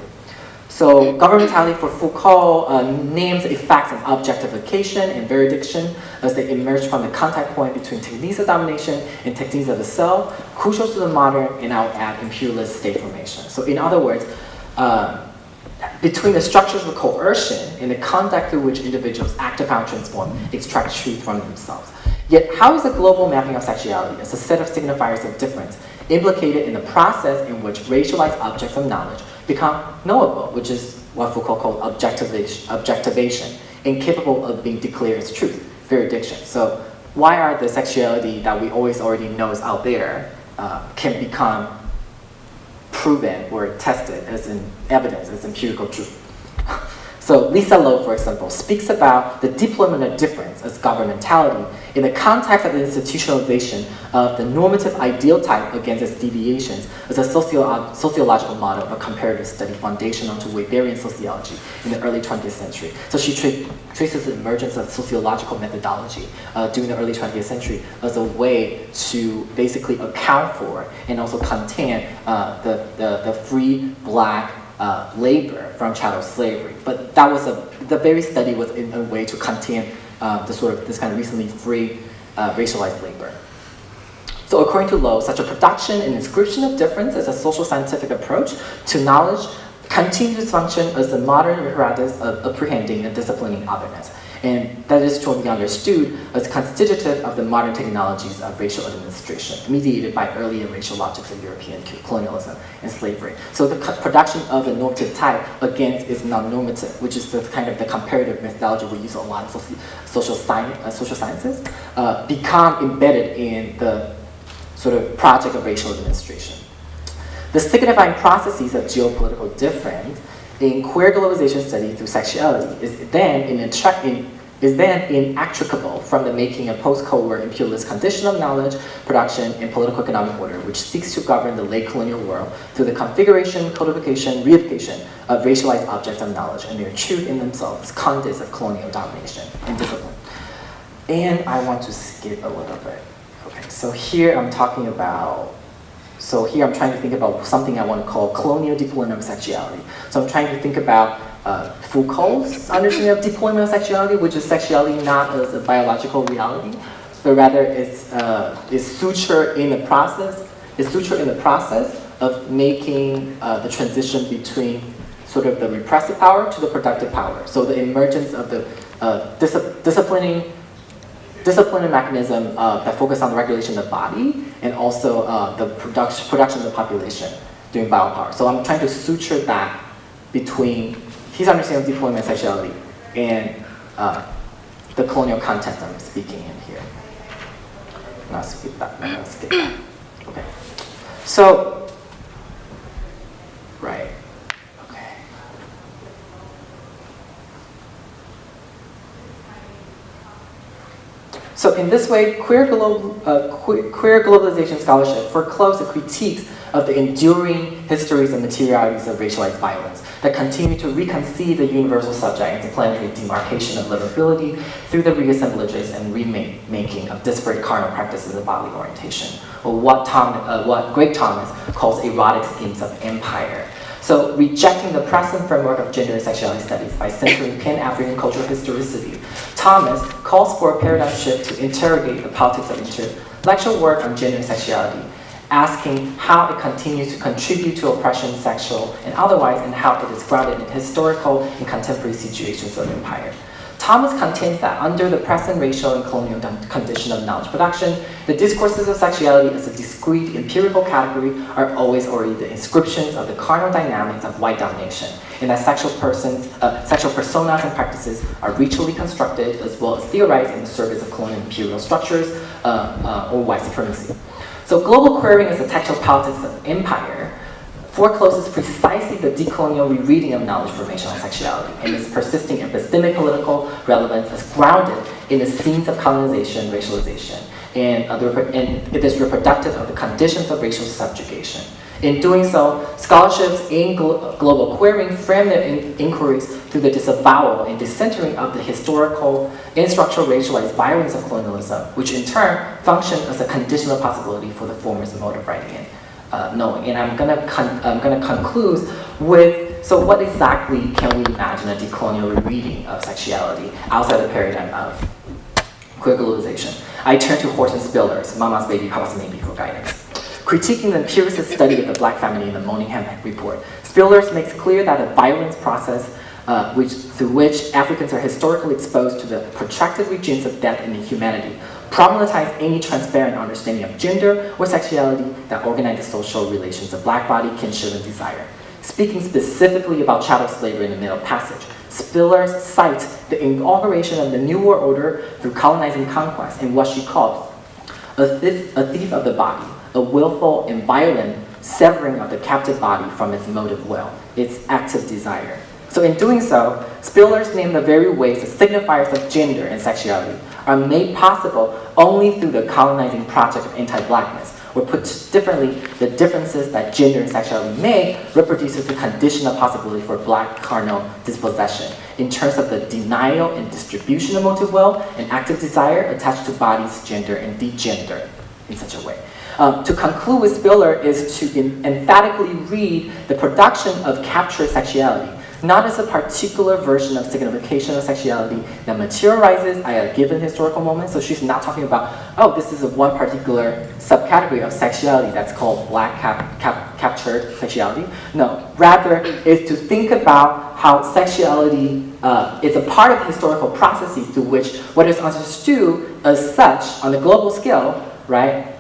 So governmentality for Foucault names effects of objectification and veridiction as they emerge from the contact point between techniques of domination and techniques of the self, crucial to the modern and I would add imperialist state formation. So in other words, between the structures of coercion and the conduct through which individuals act upon, transform, extract truth from themselves. Yet, how is the global mapping of sexuality as a set of signifiers of difference implicated in the process in which racialized objects of knowledge become knowable, which is what Foucault called objectivation, incapable of being declared as truth, veridiction. So why are the sexuality that we always already know is out there can become proven or tested as in evidence, as empirical truth? So Lisa Lowe, for example, speaks about the deployment of difference as governmentality in the context of the institutionalization of the normative ideal type against its deviations as a sociological model of comparative study foundational to Weberian sociology in the early 20th century. So she traces the emergence of sociological methodology during the early 20th century as a way to basically account for and also contain the free black labor from chattel slavery. But that was the very study was in a way to contain this kind of recently free racialized labor. So according to Lowe, such a production and inscription of difference as a social scientific approach to knowledge continues to function as the modern apparatus of apprehending and disciplining otherness. And that is to be understood as constitutive of the modern technologies of racial administration, mediated by earlier racial logics of European colonialism and slavery. So the production of a normative type against its non-normative, which is the kind of the comparative methodology we use a lot in social sciences, become embedded in the sort of project of racial administration. The signifying processes of geopolitical difference in queer globalization study through sexuality is then inextricable from the making of post-Cold War imperialist condition of knowledge, production, and political economic order, which seeks to govern the late colonial world through the configuration, codification, reification of racialized objects of knowledge and their truth in themselves as conduits of colonial domination and discipline. And I want to skip a little bit. Okay, so here I'm trying to think about something I want to call colonial deployment of sexuality. So I'm trying to think about Foucault's understanding of deployment of sexuality, which is sexuality not as a biological reality, but rather is suture in the process. Is suture in the process of making the transition between sort of the repressive power to the productive power. So the emergence of the disciplining mechanism that focus on the regulation of the body and also the production of the population during biopower. So I'm trying to suture that between his understanding of deployment and sexuality and the colonial context I'm speaking in here. I'm gonna skip that. Okay. So, right. Okay. So in this way, queer globalization scholarship forecloses the critiques of the enduring histories and materialities of racialized violence that continue to reconceive the universal subject into planetary demarcation of livability through the reassemblages and remaking of disparate carnal practices of bodily orientation, or what Greg Thomas calls erotic schemes of empire. So rejecting the present framework of gender and sexuality studies by centering Pan-African cultural historicity, Thomas calls for a paradigm shift to interrogate the politics of intellectual work on gender and sexuality, asking how it continues to contribute to oppression, sexual and otherwise, and how it is grounded in historical and contemporary situations of empire. Thomas contends that under the present racial and colonial condition of knowledge production, the discourses of sexuality as a discrete empirical category are always already the inscriptions of the carnal dynamics of white domination, and that sexual personas and practices are ritually constructed as well as theorized in the service of colonial imperial structures or white supremacy. So global queering as a textual politics of empire forecloses precisely the decolonial rereading of knowledge formation on sexuality and its persisting epistemic political relevance as grounded in the scenes of colonization, racialization, and it is reproductive of the conditions of racial subjugation. In doing so, scholarships in global queering frame their inquiries through the disavowal and decentering of the historical and structural racialized violence of colonialism, which in turn function as a conditional possibility for the former's mode of writing and knowing. And I'm gonna conclude with, so what exactly can we imagine a decolonial rereading of sexuality outside the paradigm of queer globalization? I turn to Horton Spiller's Mama's Baby, Papa's Maybe for guidance. Critiquing the empiricist study of the black family in the Moningham Report, Spillers makes clear that the violence process through which Africans are historically exposed to the protracted regimes of death and inhumanity problematize any transparent understanding of gender or sexuality that organize the social relations of black body, kinship, and desire. Speaking specifically about chattel slavery in the Middle Passage, Spillers cites the inauguration of the New World Order through colonizing conquest in what she calls a thief of the body, a willful and violent severing of the captive body from its motive will, its active desire. So in doing so, Spillers name the very ways the signifiers of gender and sexuality are made possible only through the colonizing project of anti-blackness, or put differently, the differences that gender and sexuality make reproduces the conditional possibility for black carnal dispossession in terms of the denial and distribution of motive will and active desire attached to bodies, gender, and degender in such a way. To conclude with Spiller is to emphatically read the production of captured sexuality not as a particular version of signification of sexuality that materializes at a given historical moment. So she's not talking about, oh, this is a one particular subcategory of sexuality that's called black captured sexuality. No, rather is to think about how sexuality is a part of the historical processes through which what is understood as such on a global scale, right,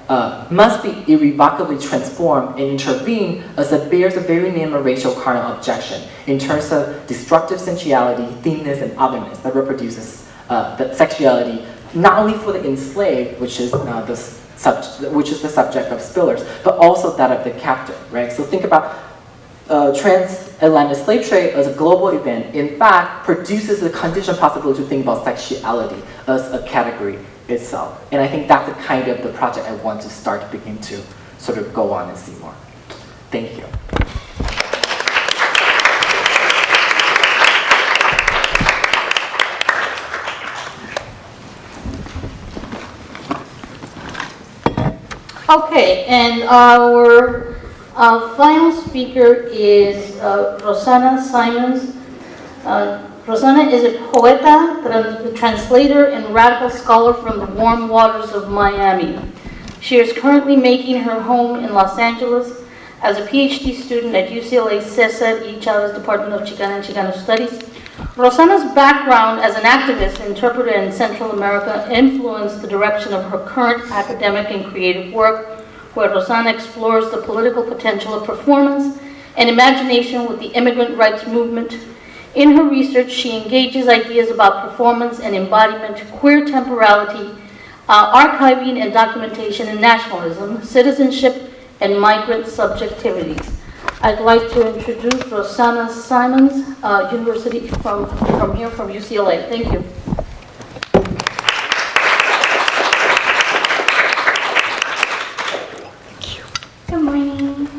must be irrevocably transformed and intervene as it bears a very name of racial carnal objection in terms of destructive sensuality, thinness, and otherness that reproduces the sexuality not only for the enslaved, which is the subject of Spillers, but also that of the captive, right? So think about transatlantic slave trade as a global event, in fact, produces the condition possibility to think about sexuality as a category itself. And I think that's the kind of the project I want to begin to sort of go on and see more. Thank you. Okay, and our final speaker is Rosanna Simons. Rosanna is a poeta, translator, and radical scholar from the warm waters of Miami. She is currently making her home in Los Angeles as a PhD student at UCLA Cesar E. Chavez Department of Chicana and Chicano Studies. Rosanna's background as an activist and interpreter in Central America influenced the direction of her current academic and creative work, where Rosanna explores the political potential of performance and imagination with the immigrant rights movement. In her research, she engages ideas about performance and embodiment, queer temporality, archiving and documentation and nationalism, citizenship, and migrant subjectivities. I'd like to introduce Rosanna Simons, University from UCLA. Thank you. Good morning.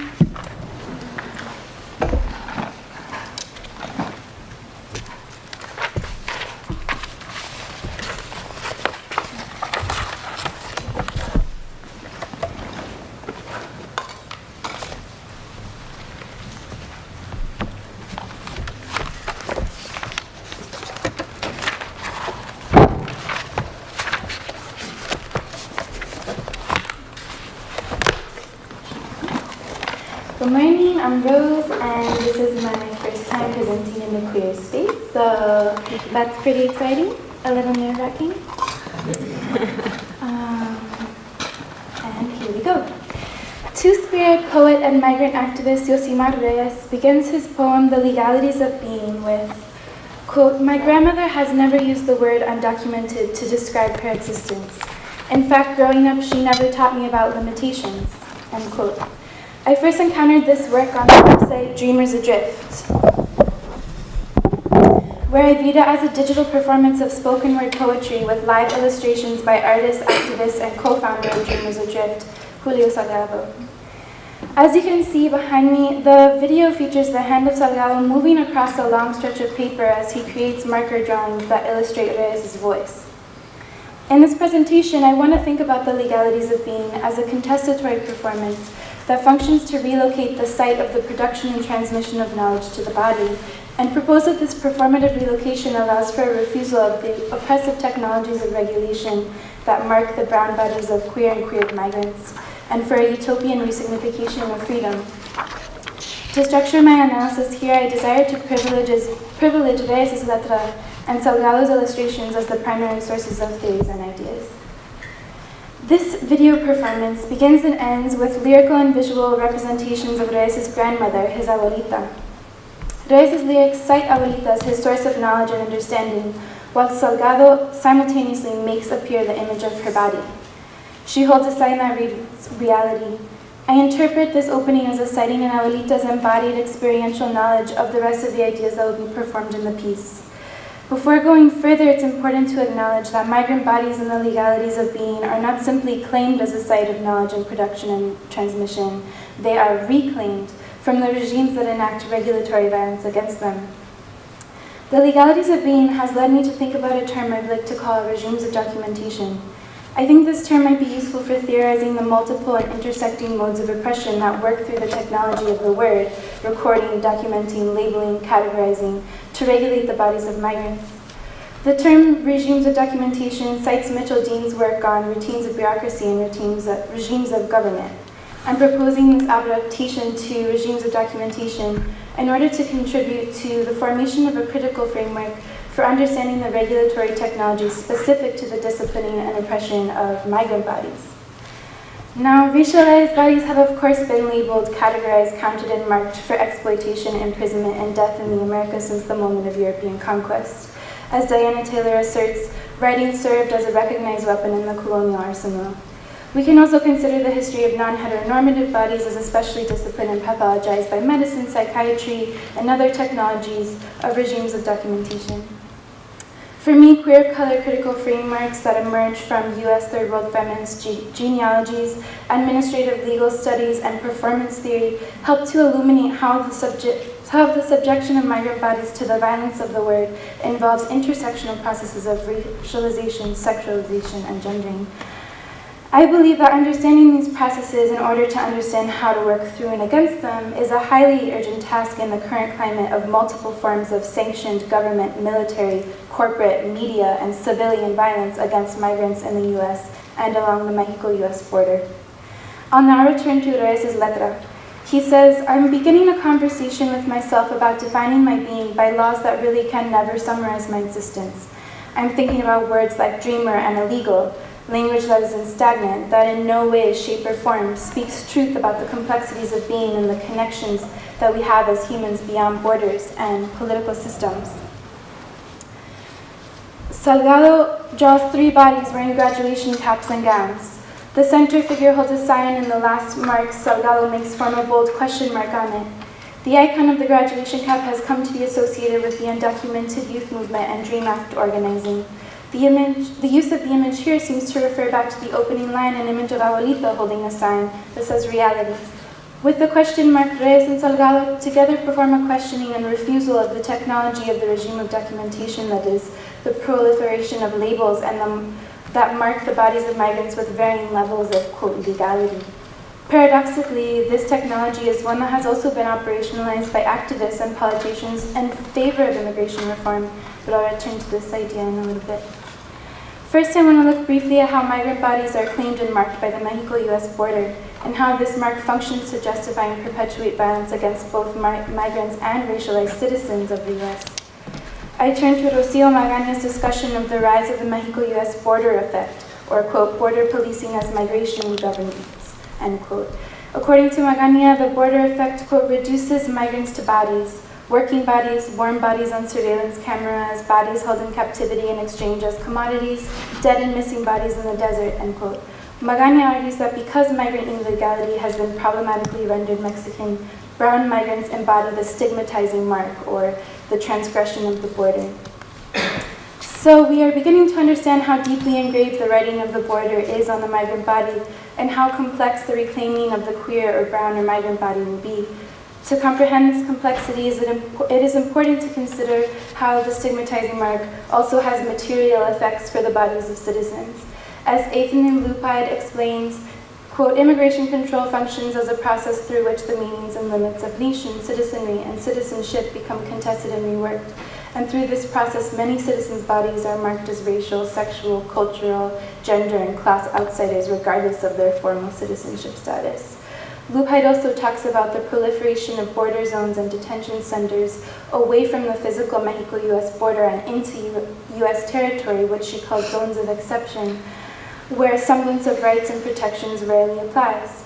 Good morning, I'm Rose, and this is my first time presenting in the queer space, so that's pretty exciting, a little nerve-wracking. And here we go. Two-spirit poet and migrant activist Yosimar Reyes begins his poem, The Legalities of Being, with, quote, "My grandmother has never used the word undocumented to describe her existence. In fact, growing up, she never taught me about limitations," end quote. I first encountered this work on the website Dreamers Adrift, where I viewed it as a digital performance of spoken word poetry with live illustrations by artist, activist, and co-founder of Dreamers Adrift, Julio Salgado. As you can see behind me, the video features the hand of Salgado moving across a long stretch of paper as he creates marker drawings that illustrate Reyes' voice. In this presentation, I want to think about the legalities of being as a contestatory performance that functions to relocate the site of the production and transmission of knowledge to the body, and propose that this performative relocation allows for a refusal of the oppressive technologies of regulation that mark the brown bodies of queer and queer migrants, and for a utopian resignification of freedom. To structure my analysis here, I desire to privilege Royce's letra and Salgado's illustrations as the primary sources of theories and ideas. This video performance begins and ends with lyrical and visual representations of Royce's grandmother, his abuelita. Royce's lyrics cite abuelita as his source of knowledge and understanding, while Salgado simultaneously makes appear the image of her body. She holds a sign that reads, reality. I interpret this opening as a citing an abuelita's embodied experiential knowledge of the rest of the ideas that will be performed in the piece. Before going further, it's important to acknowledge that migrant bodies and the legalities of being are not simply claimed as a site of knowledge and production and transmission, they are reclaimed from the regimes that enact regulatory violence against them. The legalities of being has led me to think about a term I'd like to call regimes of documentation. I think this term might be useful for theorizing the multiple and intersecting modes of oppression that work through the technology of the word, recording, documenting, labeling, categorizing, to regulate the bodies of migrants. The term regimes of documentation cites Mitchell Dean's work on routines of bureaucracy and regimes of government. I'm proposing this adaptation to regimes of documentation in order to contribute to the formation of a critical framework for understanding the regulatory technologies specific to the disciplining and oppression of migrant bodies. Now, racialized bodies have of course been labeled, categorized, counted, and marked for exploitation, imprisonment, and death in the Americas since the moment of European conquest. As Diana Taylor asserts, writing served as a recognized weapon in the colonial arsenal. We can also consider the history of non-heteronormative bodies as especially disciplined and pathologized by medicine, psychiatry, and other technologies of regimes of documentation. For me, queer color critical frameworks that emerge from U.S. third world feminist genealogies, administrative legal studies, and performance theory help to illuminate how the subjection of migrant bodies to the violence of the word involves intersectional processes of racialization, sexualization, and gendering. I believe that understanding these processes in order to understand how to work through and against them is a highly urgent task in the current climate of multiple forms of sanctioned government, military, corporate, media, and civilian violence against migrants in the U.S. and along the Mexico-U.S. border. I'll now return to Royce's letra. He says, I'm beginning a conversation with myself about defining my being by laws that really can never summarize my existence. I'm thinking about words like dreamer and illegal, language that is stagnant, that in no way, shape, or form speaks truth about the complexities of being and the connections that we have as humans beyond borders and political systems. Salgado draws three bodies wearing graduation caps and gowns. The center figure holds a sign, and the last mark Salgado makes form a bold question mark on it. The icon of the graduation cap has come to be associated with the undocumented youth movement and Dream Act organizing. The use of the image here seems to refer back to the opening line, an image of Abuelita holding a sign that says reality. With the question mark, Royce and Salgado together perform a questioning and refusal of the technology of the regime of documentation, that is, the proliferation of labels and that mark the bodies of migrants with varying levels of, quote, legality. Paradoxically, this technology is one that has also been operationalized by activists and politicians in favor of immigration reform, but I'll return to this idea in a little bit. First, I want to look briefly at how migrant bodies are claimed and marked by the Mexico-U.S. border, and how this mark functions to justify and perpetuate violence against both migrants and racialized citizens of the U.S. I turn to Rocio Magaña's discussion of the rise of the Mexico-U.S. border effect, or, quote, border policing as migration governance, end quote. According to Magaña, the border effect, quote, reduces migrants to bodies, working bodies, warm bodies on surveillance cameras, bodies held in captivity in exchange as commodities, dead and missing bodies in the desert, end quote. Magaña argues that because migrant illegality has been problematically rendered Mexican, brown migrants embody the stigmatizing mark, or the transgression of the border. So we are beginning to understand how deeply engraved the writing of the border is on the migrant body, and how complex the reclaiming of the queer or brown or migrant body will be. To comprehend this complexity, it is important to consider how the stigmatizing mark also has material effects for the bodies of citizens. As Ethan Lupide explains, quote, immigration control functions as a process through which the meanings and limits of nation, citizenry, and citizenship become contested and reworked. And through this process, many citizens' bodies are marked as racial, sexual, cultural, gender, and class outsiders, regardless of their formal citizenship status. Lupheid also talks about the proliferation of border zones and detention centers away from the physical Mexico-US border and into US territory, which she calls zones of exception, where a semblance of rights and protections rarely applies.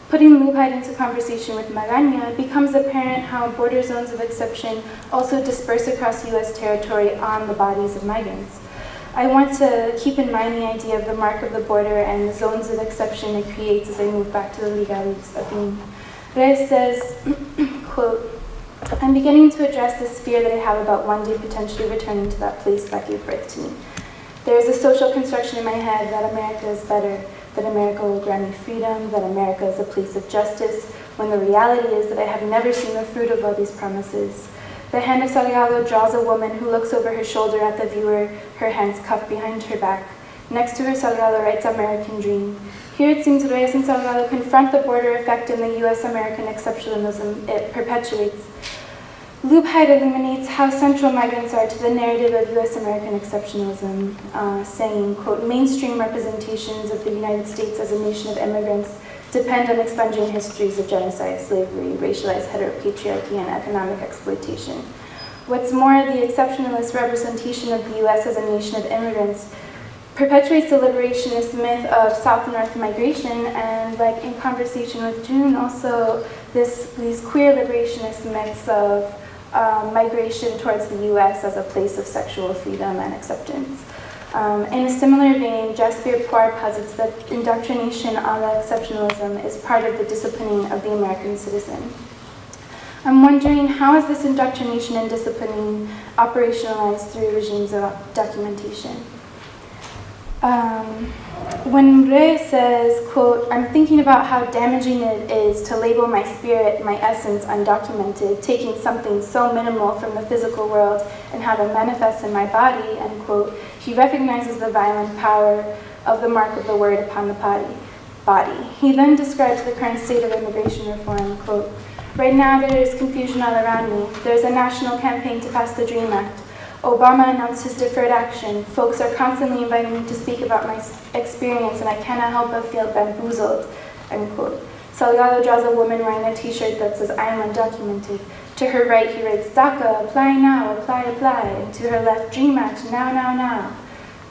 Putting Lupheid into conversation with Magaña, it becomes apparent how border zones of exception also disperse across US territory on the bodies of migrants. I want to keep in mind the idea of the mark of the border and the zones of exception it creates as I move back to the legalities of being. Royce says, quote, "I'm beginning to address this fear that I have about one day potentially returning to that place that gave birth to me. There is a social construction in my head that America is better, that America will grant me freedom, that America is a place of justice, when the reality is that I have never seen the fruit of all these promises." The hand of Salgado draws a woman who looks over her shoulder at the viewer, her hands cuffed behind her back. Next to her, Salgado writes American Dream. Here it seems Reyes and Salgado confront the border effect in the US-American exceptionalism it perpetuates. Lupheid illuminates how central migrants are to the narrative of US-American exceptionalism, saying, quote, "Mainstream representations of the United States as a nation of immigrants depend on expunging histories of genocide, slavery, racialized heteropatriarchy, and economic exploitation. What's more, the exceptionalist representation of the US as a nation of immigrants perpetuates the liberationist myth of South-North migration, and like in conversation with June, also these queer liberationist myths of migration towards the US as a place of sexual freedom and acceptance. In a similar vein, Jasper Poir posits that indoctrination a la exceptionalism is part of the disciplining of the American citizen. I'm wondering, how is this indoctrination and disciplining operationalized through regimes of documentation? When Rey says, quote, "I'm thinking about how damaging it is to label my spirit, my essence, undocumented, taking something so minimal from the physical world and how to manifest in my body," end quote, he recognizes the violent power of the mark of the word upon the body. He then describes the current state of immigration reform, quote, "Right now there is confusion all around me. There's a national campaign to pass the DREAM Act. Obama announced his deferred action. Folks are constantly inviting me to speak about my experience, and I cannot help but feel bamboozled," end quote. Salgado draws a woman wearing a t-shirt that says, "I am undocumented." To her right, he writes, "DACA, apply now, apply, apply." And to her left, "DREAM Act, now, now, now."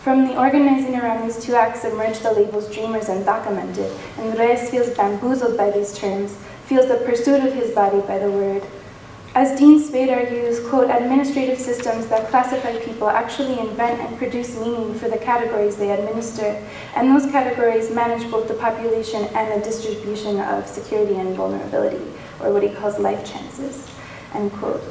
From the organizing around these two acts emerge the labels dreamers and documented, and Reyes feels bamboozled by these terms, feels the pursuit of his body by the word. As Dean Spade argues, quote, "Administrative systems that classify people actually invent and produce meaning for the categories they administer, and those categories manage both the population and the distribution of security and vulnerability," or what he calls life chances, end quote.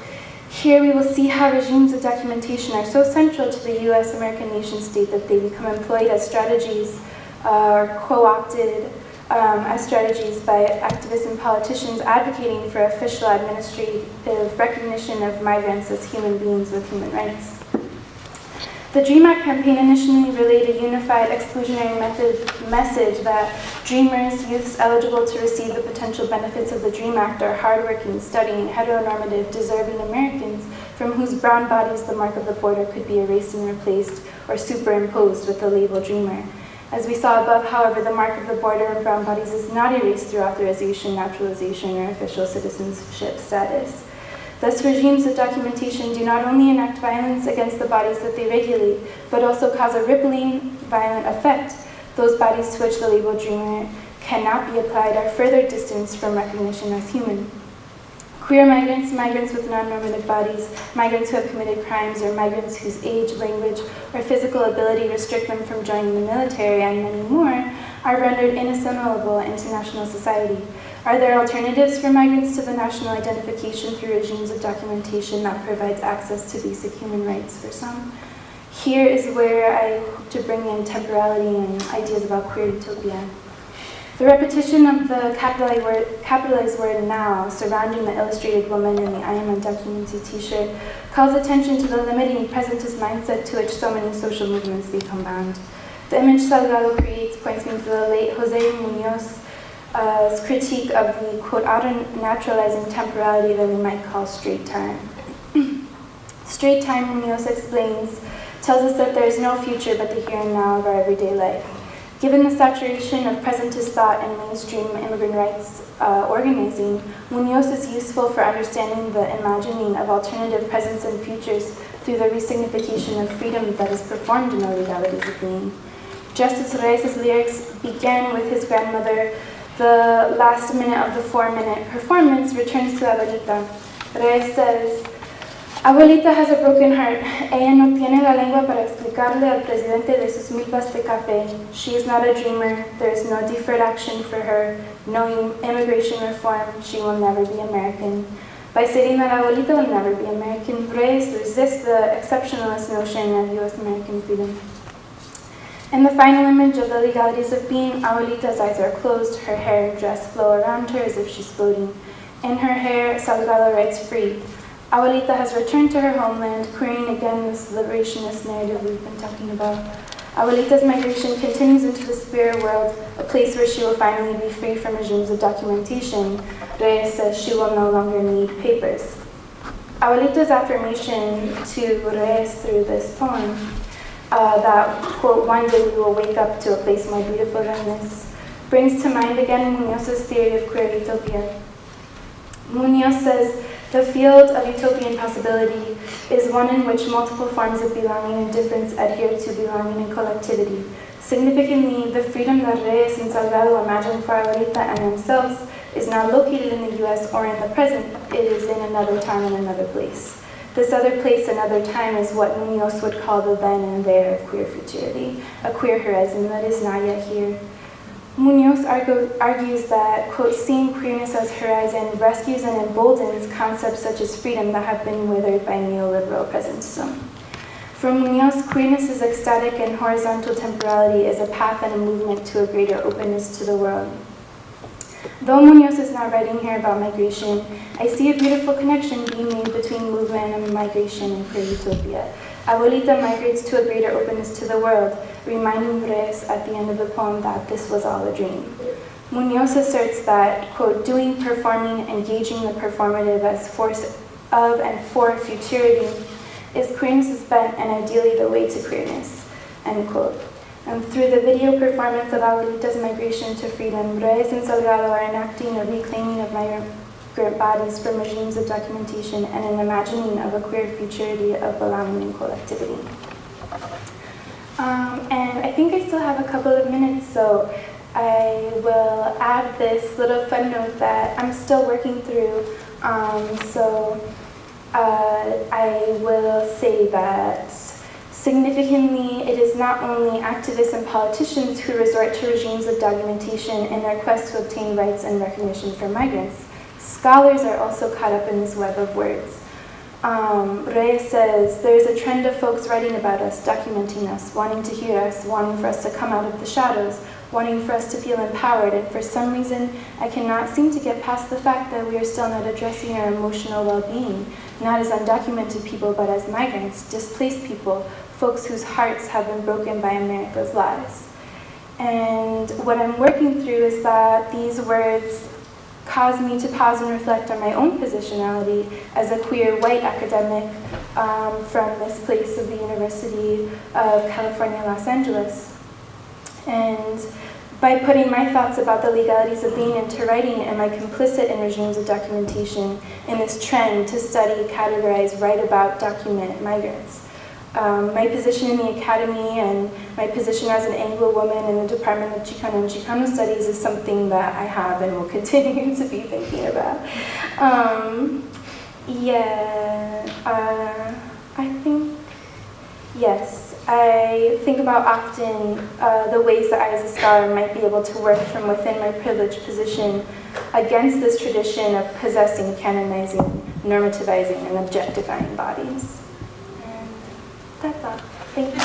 Here we will see how regimes of documentation are so central to the US-American nation state that they become employed as strategies or co-opted as strategies by activists and politicians advocating for official administrative recognition of migrants as human beings with human rights. The DREAM Act campaign initially relayed a unified exclusionary message that dreamers, youths eligible to receive the potential benefits of the DREAM Act are hardworking, studying, heteronormative, deserving Americans from whose brown bodies the mark of the border could be erased and replaced or superimposed with the label dreamer. As we saw above, however, the mark of the border and brown bodies is not erased through authorization, naturalization, or official citizenship status. Thus, regimes of documentation do not only enact violence against the bodies that they regulate, but also cause a rippling, violent effect. Those bodies to which the label dreamer cannot be applied are further distanced from recognition as human. Queer migrants, migrants with non-normative bodies, migrants who have committed crimes, or migrants whose age, language, or physical ability restrict them from joining the military, and many more, are rendered inassimilable into national society. Are there alternatives for migrants to the national identification through regimes of documentation that provides access to basic human rights for some? Here is where I hope to bring in temporality and ideas about queer utopia. The repetition of the capitalized word now surrounding the illustrated woman in the I am undocumented t-shirt calls attention to the limiting presentist mindset to which so many social movements become bound. The image Salgado creates points me to the late Jose Muñoz's critique of the, quote, auto-naturalizing temporality that we might call straight time. Straight time, Muñoz explains, tells us that there is no future but the here and now of our everyday life. Given the saturation of presentist thought and mainstream immigrant rights organizing, Munoz is useful for understanding the imagining of alternative presents and futures through the resignification of freedom that is performed in the legalities of being. Just as Royce's lyrics began with his grandmother, the last minute of the 4-minute performance returns to Abuelita. Royce says, Abuelita has a broken heart. Ella no tiene la lengua para explicarle al presidente de sus milpas de café. She is not a dreamer. There is no deferred action for her. No immigration reform. She will never be American. By stating that Abuelita will never be American, Royce resists the exceptionalist notion of U.S. American freedom. In the final image of the legalities of being, Abuelita's eyes are closed, her hair and dress flow around her as if she's floating. In her hair, Salgado writes free. Abuelita has returned to her homeland, querying again this liberationist narrative we've been talking about. Abuelita's migration continues into the spirit world, a place where she will finally be free from regimes of documentation. Reyes says she will no longer need papers. Abuelita's affirmation to Reyes through this poem, that, quote, one day we will wake up to a place more beautiful than this, brings to mind again Munoz's theory of queer utopia. Munoz says, the field of utopian possibility is one in which multiple forms of belonging and difference adhere to belonging and collectivity. Significantly, the freedom that Reyes and Salgado imagine for Abuelita and themselves is not located in the U.S. or in the present, it is in another time and another place. This other place and other time is what Munoz would call the then and there of queer futurity, a queer horizon that is not yet here. Munoz argues that, quote, seeing queerness as horizon rescues and emboldens concepts such as freedom that have been withered by neoliberal presentism. For Munoz, queerness is ecstatic and horizontal temporality is a path and a movement to a greater openness to the world. Though Munoz is not writing here about migration, I see a beautiful connection being made between movement and migration and queer utopia. Abuelita migrates to a greater openness to the world, reminding Reyes at the end of the poem that this was all a dream. Munoz asserts that, quote, doing, performing, engaging the performative as force of and for futurity is queerness's bent and ideally the way to queerness, end quote. And through the video performance of Abuelita's migration to freedom, Royce and Salgado are enacting a reclaiming of migrant bodies from regimes of documentation and an imagining of a queer futurity of belonging and collectivity. And I think I still have a couple of minutes, so I will add this little footnote that I'm still working through. I will say that significantly, it is not only activists and politicians who resort to regimes of documentation in their quest to obtain rights and recognition for migrants. Scholars are also caught up in this web of words. Reyes says, there is a trend of folks writing about us, documenting us, wanting to hear us, wanting for us to come out of the shadows, wanting for us to feel empowered, and for some reason, I cannot seem to get past the fact that we are still not addressing our emotional well-being, not as undocumented people, but as migrants, displaced people, folks whose hearts have been broken by America's lies. And what I'm working through is that these words cause me to pause and reflect on my own positionality as a queer white academic from this place of the University of California, Los Angeles. And by putting my thoughts about the legalities of being into writing, am I complicit in regimes of documentation in this trend to study, categorize, write about, document migrants? My position in the academy and my position as an Anglo woman in the Department of Chicano and Chicano Studies is something that I have and will continue to be thinking about. I think, yes, I think about often the ways that I as a scholar might be able to work from within my privileged position against this tradition of possessing, canonizing, normativizing, and objectifying bodies. That's all. Thank you.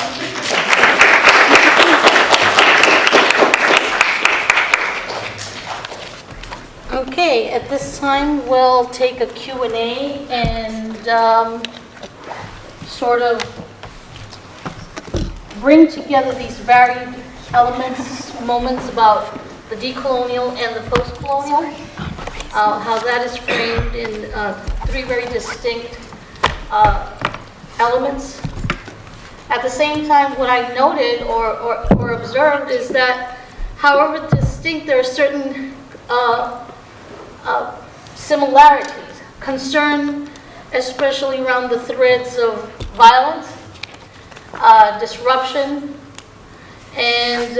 Okay, at this time, we'll take a Q&A and sort of bring together these varied elements, moments about the decolonial and the post-colonial, how that is framed in three very distinct elements. At the same time, what I noted or observed is that, however distinct, there are certain similarities, concern especially around the threads of violence, disruption, and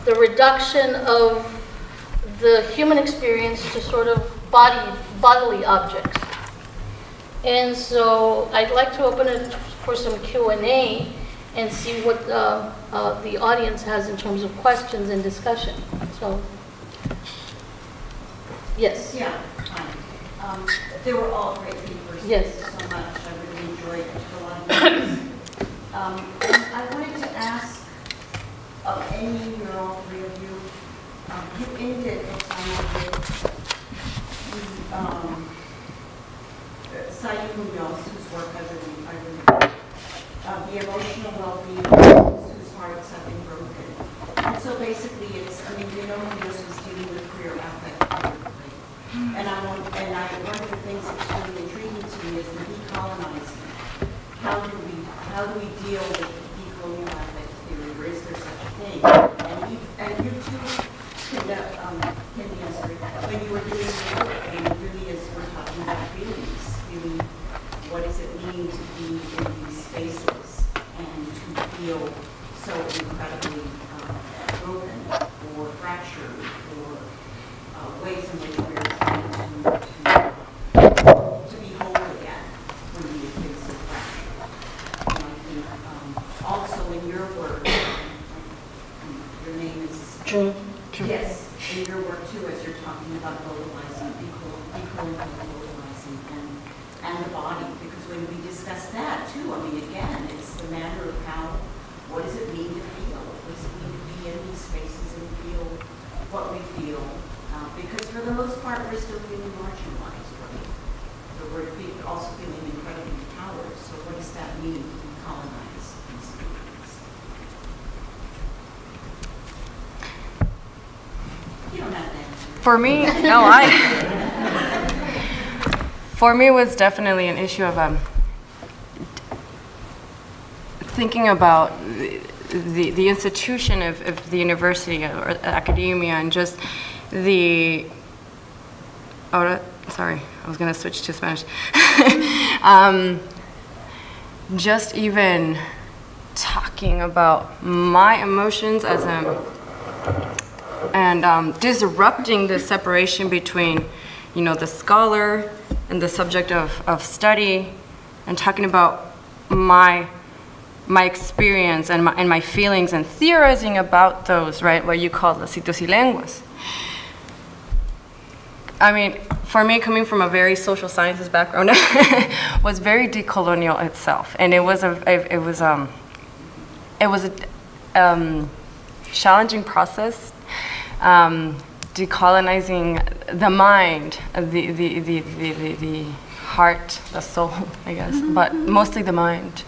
the reduction of the human experience to sort of bodily objects. And so I'd like to open it for some Q&A and see what the audience has in terms of questions and discussion. So, yes. Yeah, they were all great papers. Yes. So much. I really enjoyed a lot of things. And I wanted to ask Amy or all three of you, you ended the time with Sayed Munoz, whose work I really the emotional well-being of those whose hearts have been broken. And so basically it's, I mean, we know Munoz was dealing with queer affect publicly. And one of the things that's really intriguing to me is the decolonizing. How do we deal with the decolonial affect theory, or is there such a thing? And you too, can be answered. When you were doing your work, and really as we're talking about feelings, what does it mean to be in these spaces and to feel so incredibly broken or fractured, or ways in which we're trying to be whole again when we face a fracture. And I think also in your work, your name is True. Yes, in your work too, as you're talking about globalizing, globalizing, and the body, because when we discuss that too, I mean, again, it's the matter of what does it mean to feel? What does it mean to be in these spaces and feel what we feel? Because for the most part, we're still feeling marginalized, right? So we're also feeling incredibly empowered. So what does that mean to colonize these feelings? You don't have to answer. For me, for me, it was definitely an issue of thinking about the institution of the university or academia, and just sorry, I was going to switch to Spanish. Just even talking about my emotions as and disrupting the separation between, the scholar and the subject of study, and talking about my experience and my feelings, and theorizing about those, right? What you call las sitios y lenguas. I mean, for me, coming from a very social sciences background, was very decolonial itself, and it was a challenging process. Decolonizing the mind, the heart, the soul, I guess, but mostly the mind.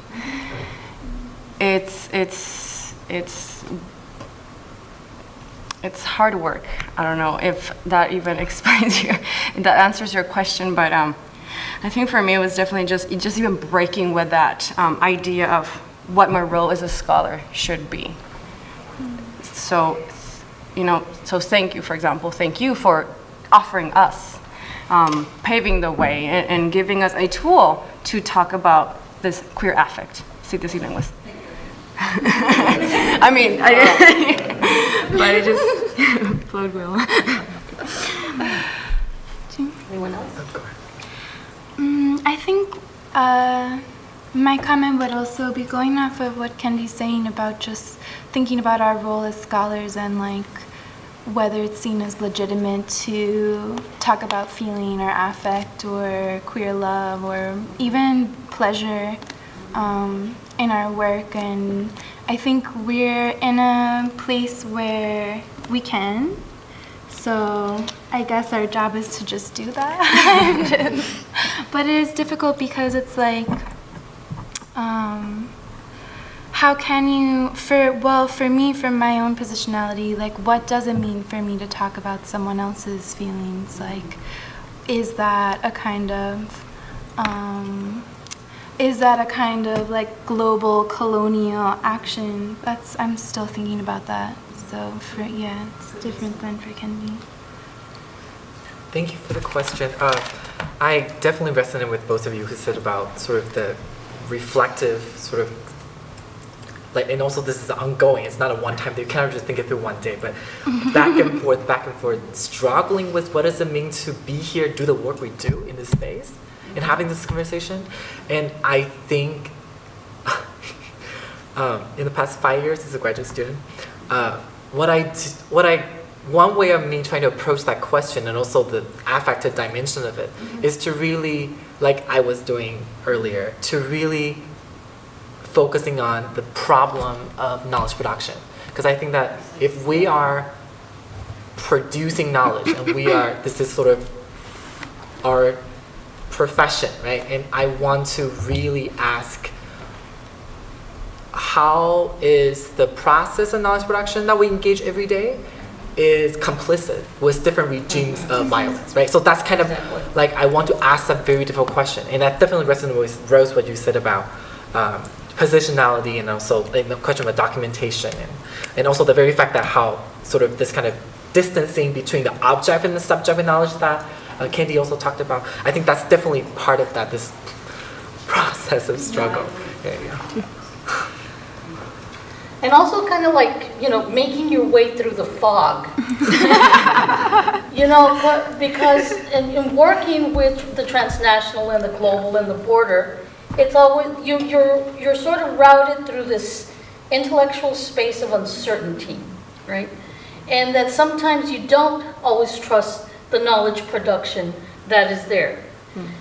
It's hard work. I don't know if that even explains that answers your question, but I think for me it was definitely just even breaking with that idea of what my role as a scholar should be. So thank you, for example, thank you for offering us, paving the way and giving us a tool to talk about this queer affect, sitios y lenguas. I mean, but it just flowed well. Anyone else? I think my comment would also be going off of what Kendi's saying about just thinking about our role as scholars, and like whether it's seen as legitimate to talk about feeling or affect or queer love or even pleasure in our work. And I think we're in a place where we can. So I guess our job is to just do that. But it is difficult because it's like, how can you, for me, from my own positionality, like what does it mean for me to talk about someone else's feelings? Like, is that a kind of, is that a kind of like global colonial action? I'm still thinking about that. So it's different than for Kennedy. Thank you for the question. I definitely resonate with both of you who said about sort of the reflective sort of, like, and also this is ongoing. It's not a one-time thing. You cannot just think it through one day, but back and forth, struggling with what does it mean to be here, do the work we do in this space, and having this conversation. And I think in the past 5 years as a graduate student, one way of me trying to approach that question and also the affective dimension of it is to really, like I was doing earlier, to really focusing on the problem of knowledge production. Because I think that if we are producing knowledge and this is sort of our profession, right? And I want to really ask, how is the process of knowledge production that we engage every day is complicit with different regimes of violence, right? So that's kind of like, I want to ask a very difficult question. And that definitely resonates with Rose, what you said about positionality, and also the question of documentation, and also the very fact that how sort of this kind of distancing between the object and the subject knowledge that Candy also talked about. I think that's definitely part of that, this process of struggle. Yeah. And also kind of like, making your way through the fog. Because in working with the transnational and the global and the border, it's always, you're sort of routed through this intellectual space of uncertainty, right? And that sometimes you don't always trust the knowledge production that is there.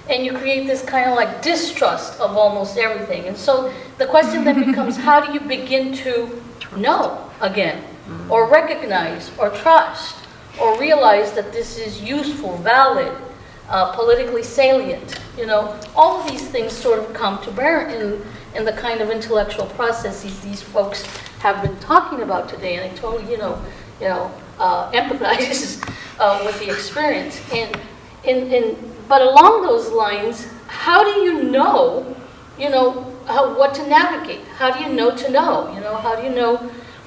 And you create this kind of like distrust of almost everything. And so the question then becomes, how do you begin to know again, or recognize, or trust, or realize that this is useful, valid, politically salient? All of these things sort of come to bear in the kind of intellectual processes these folks have been talking about today. And I totally, empathize with the experience. But along those lines, how do you know, what to navigate? How do you know to know? How do you know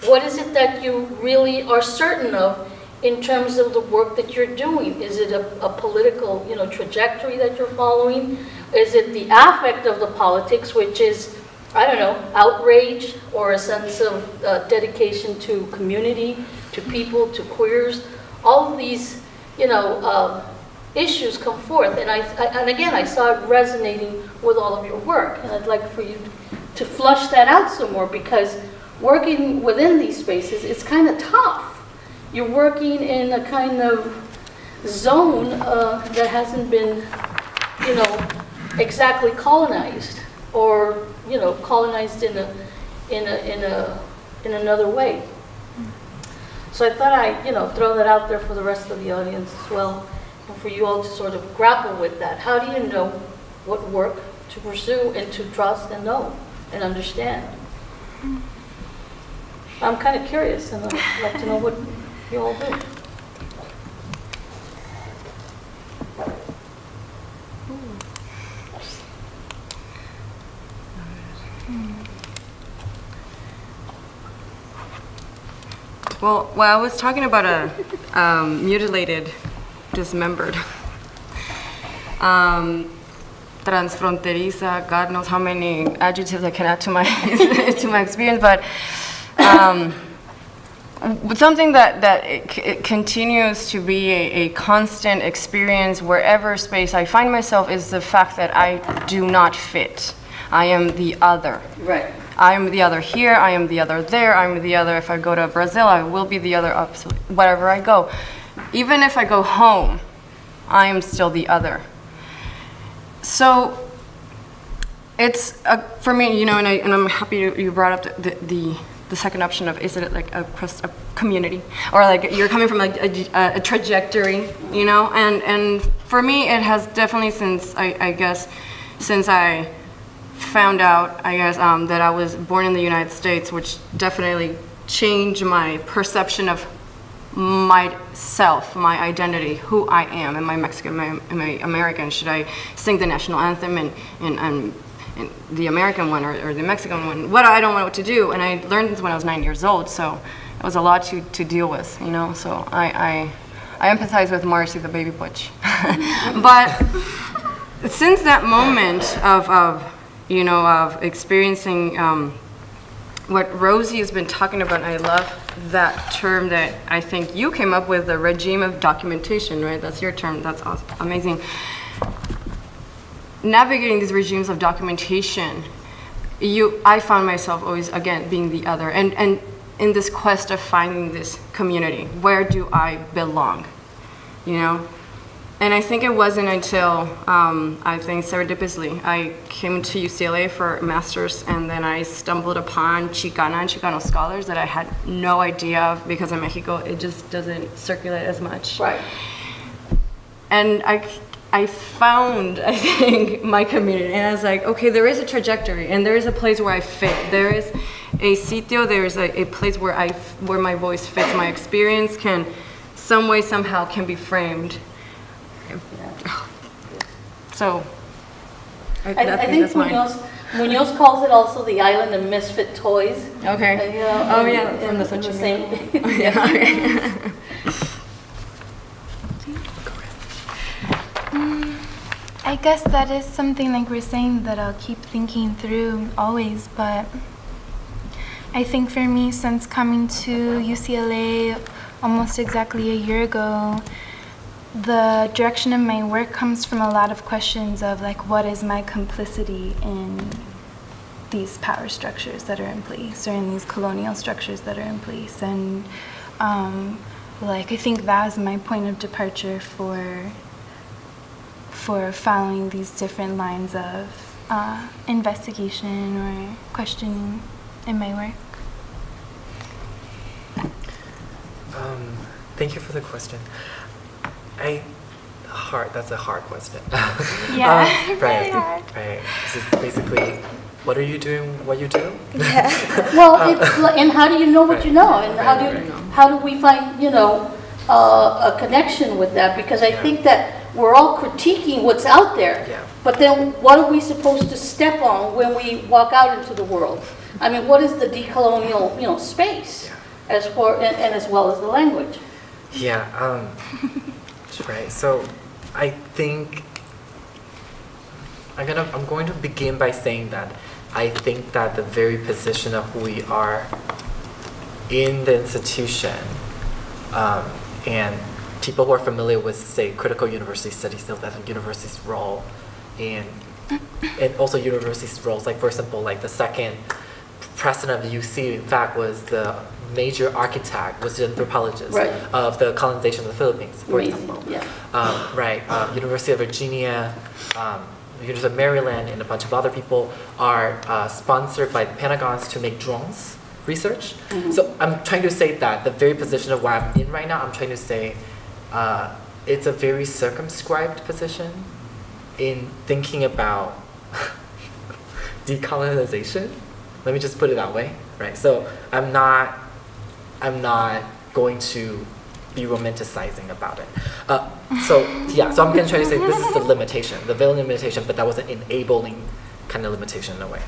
what is it that you really are certain of in terms of the work that you're doing? Is it a political, trajectory that you're following? Is it the affect of the politics, which is, I don't know, outrage or a sense of dedication to community, to people, to queers? All of these, issues come forth, and again, I saw it resonating with all of your work, and I'd like for you to flush that out some more, because working within these spaces, it's kind of tough. You're working in a kind of zone that hasn't been, exactly colonized, or colonized in another way. So I thought I'd throw that out there for the rest of the audience as well. And for you all to sort of grapple with that. How do you know what work to pursue and to trust and know and understand? I'm kind of curious, and I'd like to know what you all do. Well, I was talking about a mutilated, dismembered, transfronteriza, God knows how many adjectives I can add to my to my experience, but something that it continues to be a constant experience wherever space I find myself is the fact that I do not fit. I am the other. Right. I am the other here, I am the other there, I'm the other if I go to Brazil, I will be the other wherever I go. Even if I go home, I am still the other. So it's for me, and I'm happy you brought up the second option of, is it like a community, or like you're coming from like a trajectory, and for me it has definitely, since I found out, that I was born in the United States, which definitely changed my perception of myself, my identity, who I am. Am I Mexican? Am I American? Should I sing the national anthem and the American one or the Mexican one. What I don't know what to do, and I learned this when I was 9 years old, so it was a lot to deal with, you know. So I empathize with Marcy, the baby butch. But since that moment of experiencing what Rosie has been talking about, and I love that term that I think you came up with, the regime of documentation, right? That's your term. That's awesome. Amazing. Navigating these regimes of documentation, I found myself always, again, being the other, and in this quest of finding this community. Where do I belong? You know? And I think it wasn't until, I think serendipitously, I came to UCLA for a master's, and then I stumbled upon Chicana and Chicano scholars that I had no idea of, because in Mexico it just doesn't circulate as much. Right. And I found, I think, my community, and I was like, okay, there is a trajectory, and there is a place where I fit. There is a sitio, there is a place where my voice fits, my experience can, some way, somehow, can be framed. So, I think that's mine. Munoz calls it also the island of misfit toys. Okay. You know, Oh, yeah, from the in same. Yeah, okay. I guess that is something, like we're saying, that I'll keep thinking through always, but I think for me, since coming to UCLA almost exactly a year ago, the direction of my work comes from a lot of questions of, like, what is my complicity in these power structures that are in place, or in these colonial structures that are in place, and like, I think that is my point of departure for following these different lines of investigation or questioning in my work. Thank you for the question. That's a hard question. Yeah, right, really hard. Right. This is basically, what are you doing? What you do? Well, it's like, and how do you know what you know, and Right. how do we find, you know, a connection with that? Because I think that we're all critiquing what's out there, Yeah. but then what are we supposed to step on when we walk out into the world? I mean, what is the decolonial, you know, space, as for and as well as the language? Yeah. Right. So, I think I'm going to begin by saying that I think that the very position of who we are in the institution, and people who are familiar with, say, critical university studies know that the university's role and also university's roles, like, for example, like the second president of the UC, in fact, was the major architect, was the anthropologist of the colonization of the Philippines, for example. Yeah. University of Virginia, University of Maryland, and a bunch of other people are sponsored by the Pentagons to make drones research. So I'm trying to say that the very position of where I'm in right now, I'm trying to say it's a very circumscribed position in thinking about decolonization. Let me just put it that way, right? So I'm not going to be romanticizing about it. So I'm going to try to say this is the limitation, the veiled limitation, but that was an enabling kind of limitation in a way.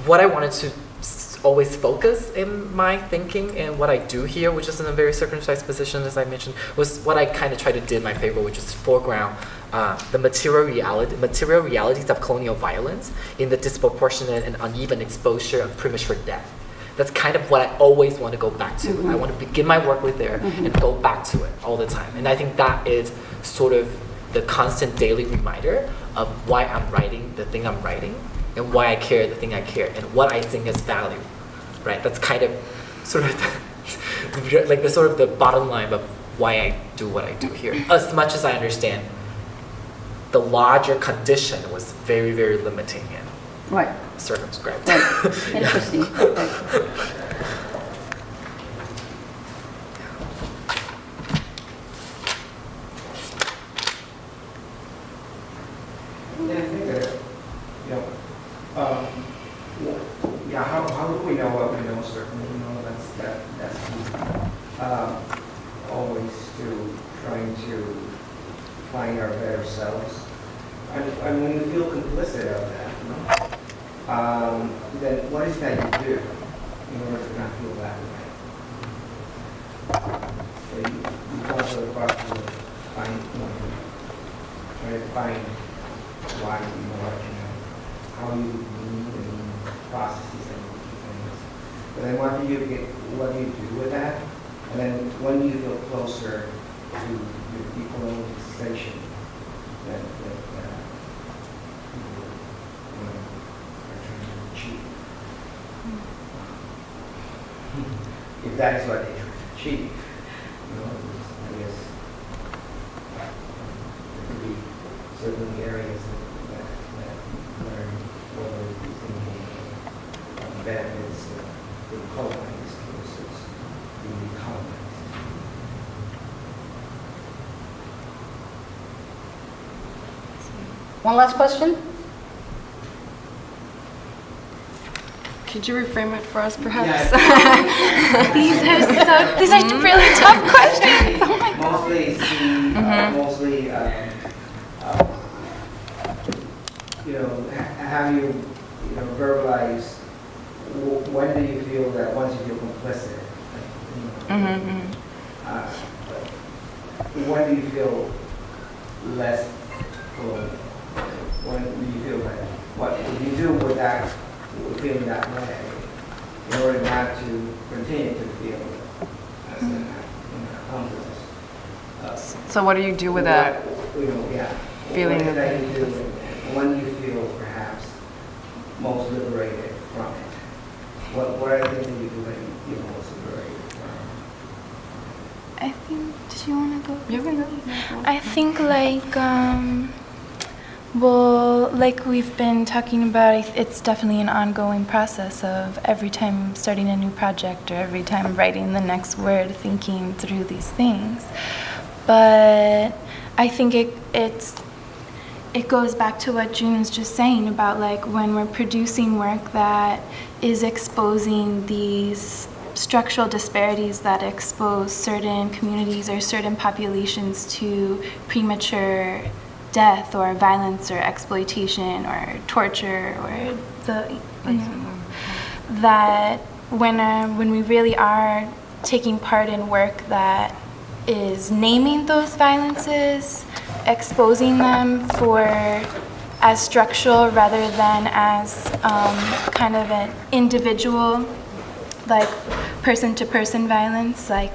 What I wanted to always focus in my thinking and what I do here, which is in a very circumcised position, as I mentioned, was what I kind of try to do in my paper, which is foreground the material realities of colonial violence in the disproportionate and uneven exposure of premature death. That's kind of what I always want to go back to. I want to begin my work with there and go back to it all the time. And I think that is sort of the constant daily reminder of why I'm writing the thing I'm writing, and why I care the thing I care, and what I think is value, right? That's kind of sort of like the sort of the bottom line of why I do what I do here. As much as I understand, the larger condition was very, very limiting and circumscribed. Interesting. Yeah, I think that, how do we know what we know certainly? That's key. Always to trying to find our better selves. and when you feel complicit of that, you know, then what is that you do in order to not feel that way? So you go to the process of find, try to find why you know what you know, how you need and processes and things. But then what do you do with that? And then when do you feel closer to your decolonization that people are trying to achieve? If that is what they try to achieve, you know, I guess there could be certain areas that learn whether you think benefits the colonized versus the colonized. One last question? Could you reframe it for us, perhaps? These are really tough questions. Oh my God. Mostly, mostly, you know, have you, you know, verbalized when do you feel that once you feel complicit? Like, you know, when do you feel less colonial? When do you feel like what do you do with that, feeling that way, in order not to continue to feel as an accomplice? So what do you do with that You know, yeah. feeling? What that you do, when you feel perhaps most liberated from it? What are the things that you do that you feel most liberated from? I think, did you want to go? You can go. I think like, well, like we've been talking about, it's definitely an ongoing process of every time starting a new project or every time writing the next word, thinking through these things. But I think it goes back to what June was just saying about like when we're producing work that is exposing these structural disparities that expose certain communities or certain populations to premature death or violence or exploitation or torture or the, you know, that when we really are taking part in work that is naming those violences, exposing them for as structural rather than as kind of an individual, like person-to-person violence, like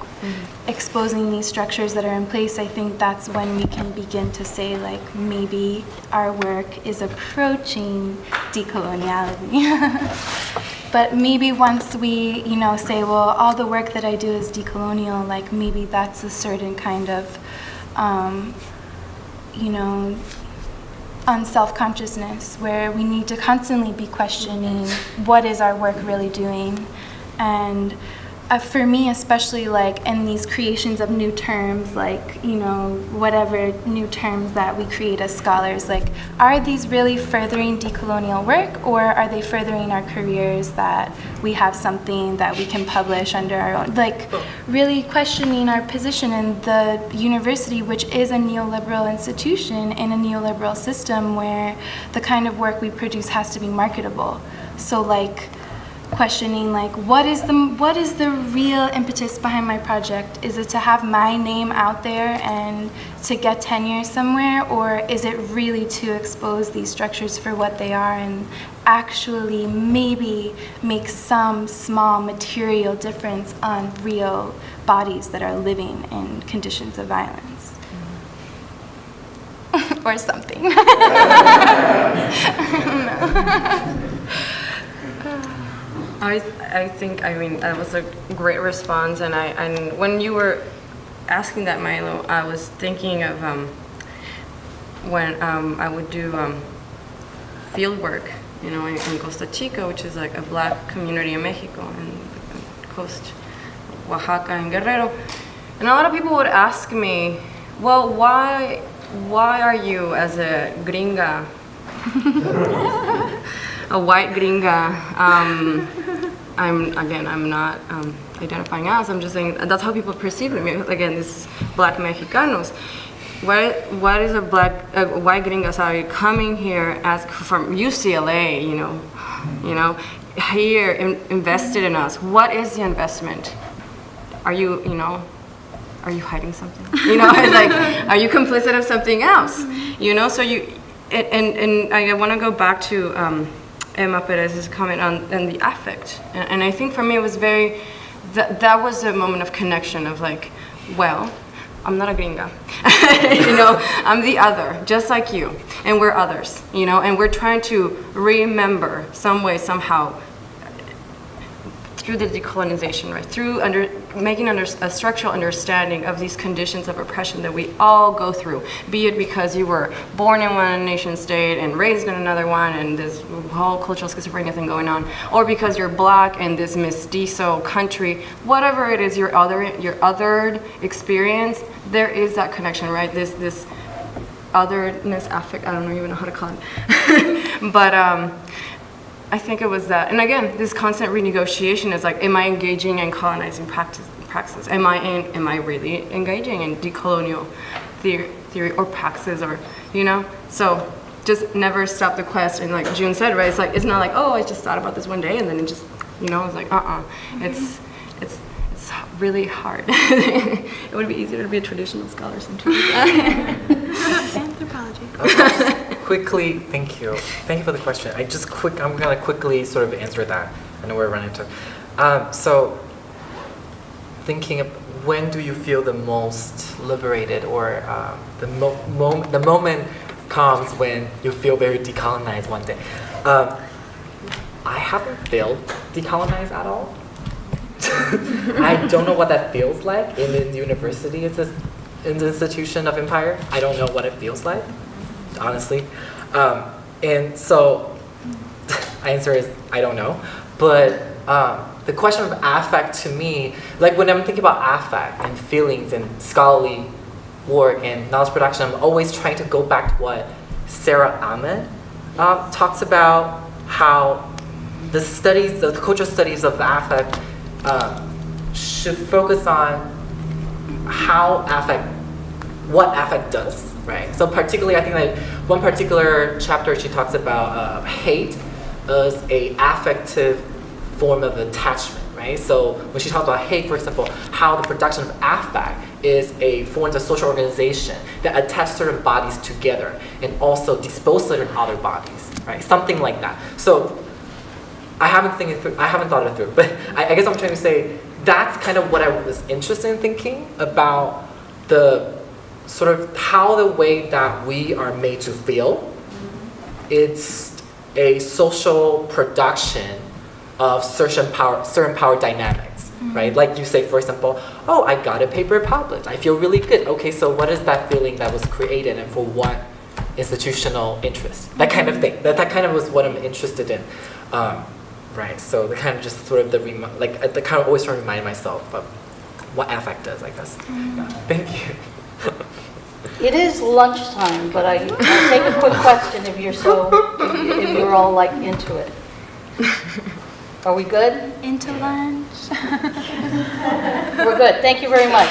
exposing these structures that are in place, I think that's when we can begin to say like maybe our work is approaching decoloniality. But maybe once we, you know, say, well, all the work that I do is decolonial, like maybe that's a certain kind of, you know, unself-consciousness where we need to constantly be questioning what is our work really doing. And for me, especially like in these creations of new terms, like, you know, whatever new terms that we create as scholars, like, are these really furthering decolonial work, or are they furthering our careers that we have something that we can publish under our own, like really questioning our position in the university, which is a neoliberal institution in a neoliberal system where the kind of work we produce has to be marketable. So like, questioning like what is the real impetus behind my project? Is it to have my name out there and to get tenure somewhere, or is it really to expose these structures for what they are and actually maybe make some small material difference on real bodies that are living in conditions of violence? Or something. I think, I mean, that was a great response, and when you were asking that, Milo, I was thinking of when I would do field work, you know, in Costa Chica, which is like a black community in Mexico, and coast, Oaxaca and Guerrero, and a lot of people would ask me, well, why are you, as a gringa, a white gringa, I'm not identifying as, I'm just saying that's how people perceive me. Again, this is black Mexicanos. What is a white gringa, sorry, coming here from UCLA, you know, here invested in us? What is the investment? Are you hiding something? You know, it's like, are you complicit of something else? You know, so and I want to go back to Emma Perez's comment on the affect, and I think for me it was that was a moment of connection of like, well, I'm not a gringa, you know, I'm the other, just like you, and we're others, you know, and we're trying to remember some way, somehow, through the decolonization, right, through making a structural understanding of these conditions of oppression that we all go through, be it because you were born in one nation state and raised in another one and this whole cultural schizophrenia thing going on, or because you're black in this mestizo country, whatever it is, your othered experience, there is that connection, right, this otherness affect, I don't even know how to call it, but I think it was that. And again, this constant renegotiation is like, am I engaging in colonizing praxis? Am I really engaging in decolonial theory or praxis, or, you know? So just never stop the quest. And like June said, right, it's like, it's not like, oh, I just thought about this one day and then it just, you know, it's like, It's really hard. It would be easier to be a traditional scholar sometimes. Anthropology. Quickly, thank you for the question. I'm gonna quickly sort of answer that. I know we're running to. So, thinking of when do you feel the most liberated, or the moment comes when you feel very decolonized one day. I haven't felt decolonized at all. I don't know what that feels like in the university. It's in the institution of empire. I don't know what it feels like, honestly. And so, my answer is I don't know. But the question of affect to me, like when I'm thinking about affect and feelings and scholarly work and knowledge production, I'm always trying to go back to what Sarah Ahmed talks about, how the cultural studies of affect should focus on what affect does, right? So particularly, I think like one particular chapter she talks about hate as a affective form of attachment, right? So when she talks about hate, for example, how the production of affect is a form of social organization that attach certain bodies together and also dispose certain other bodies, right? Something like that. So I haven't thought it through, but I guess I'm trying to say that's kind of what I was interested in thinking about, the sort of how the way that we are made to feel, it's a social production of certain power dynamics, right? Like you say, for example, oh, I got a paper published, I feel really good. Okay, so what is that feeling that was created and for what institutional interest? That kind of thing. That kind of was what I'm interested in. Right, so the kind of just sort of the kind of always trying to remind myself of what affect does, I guess. Yeah, thank you. It is lunchtime, but I'll take a quick question if you're all like into it. Are we good? Into lunch. We're good. Thank you very much.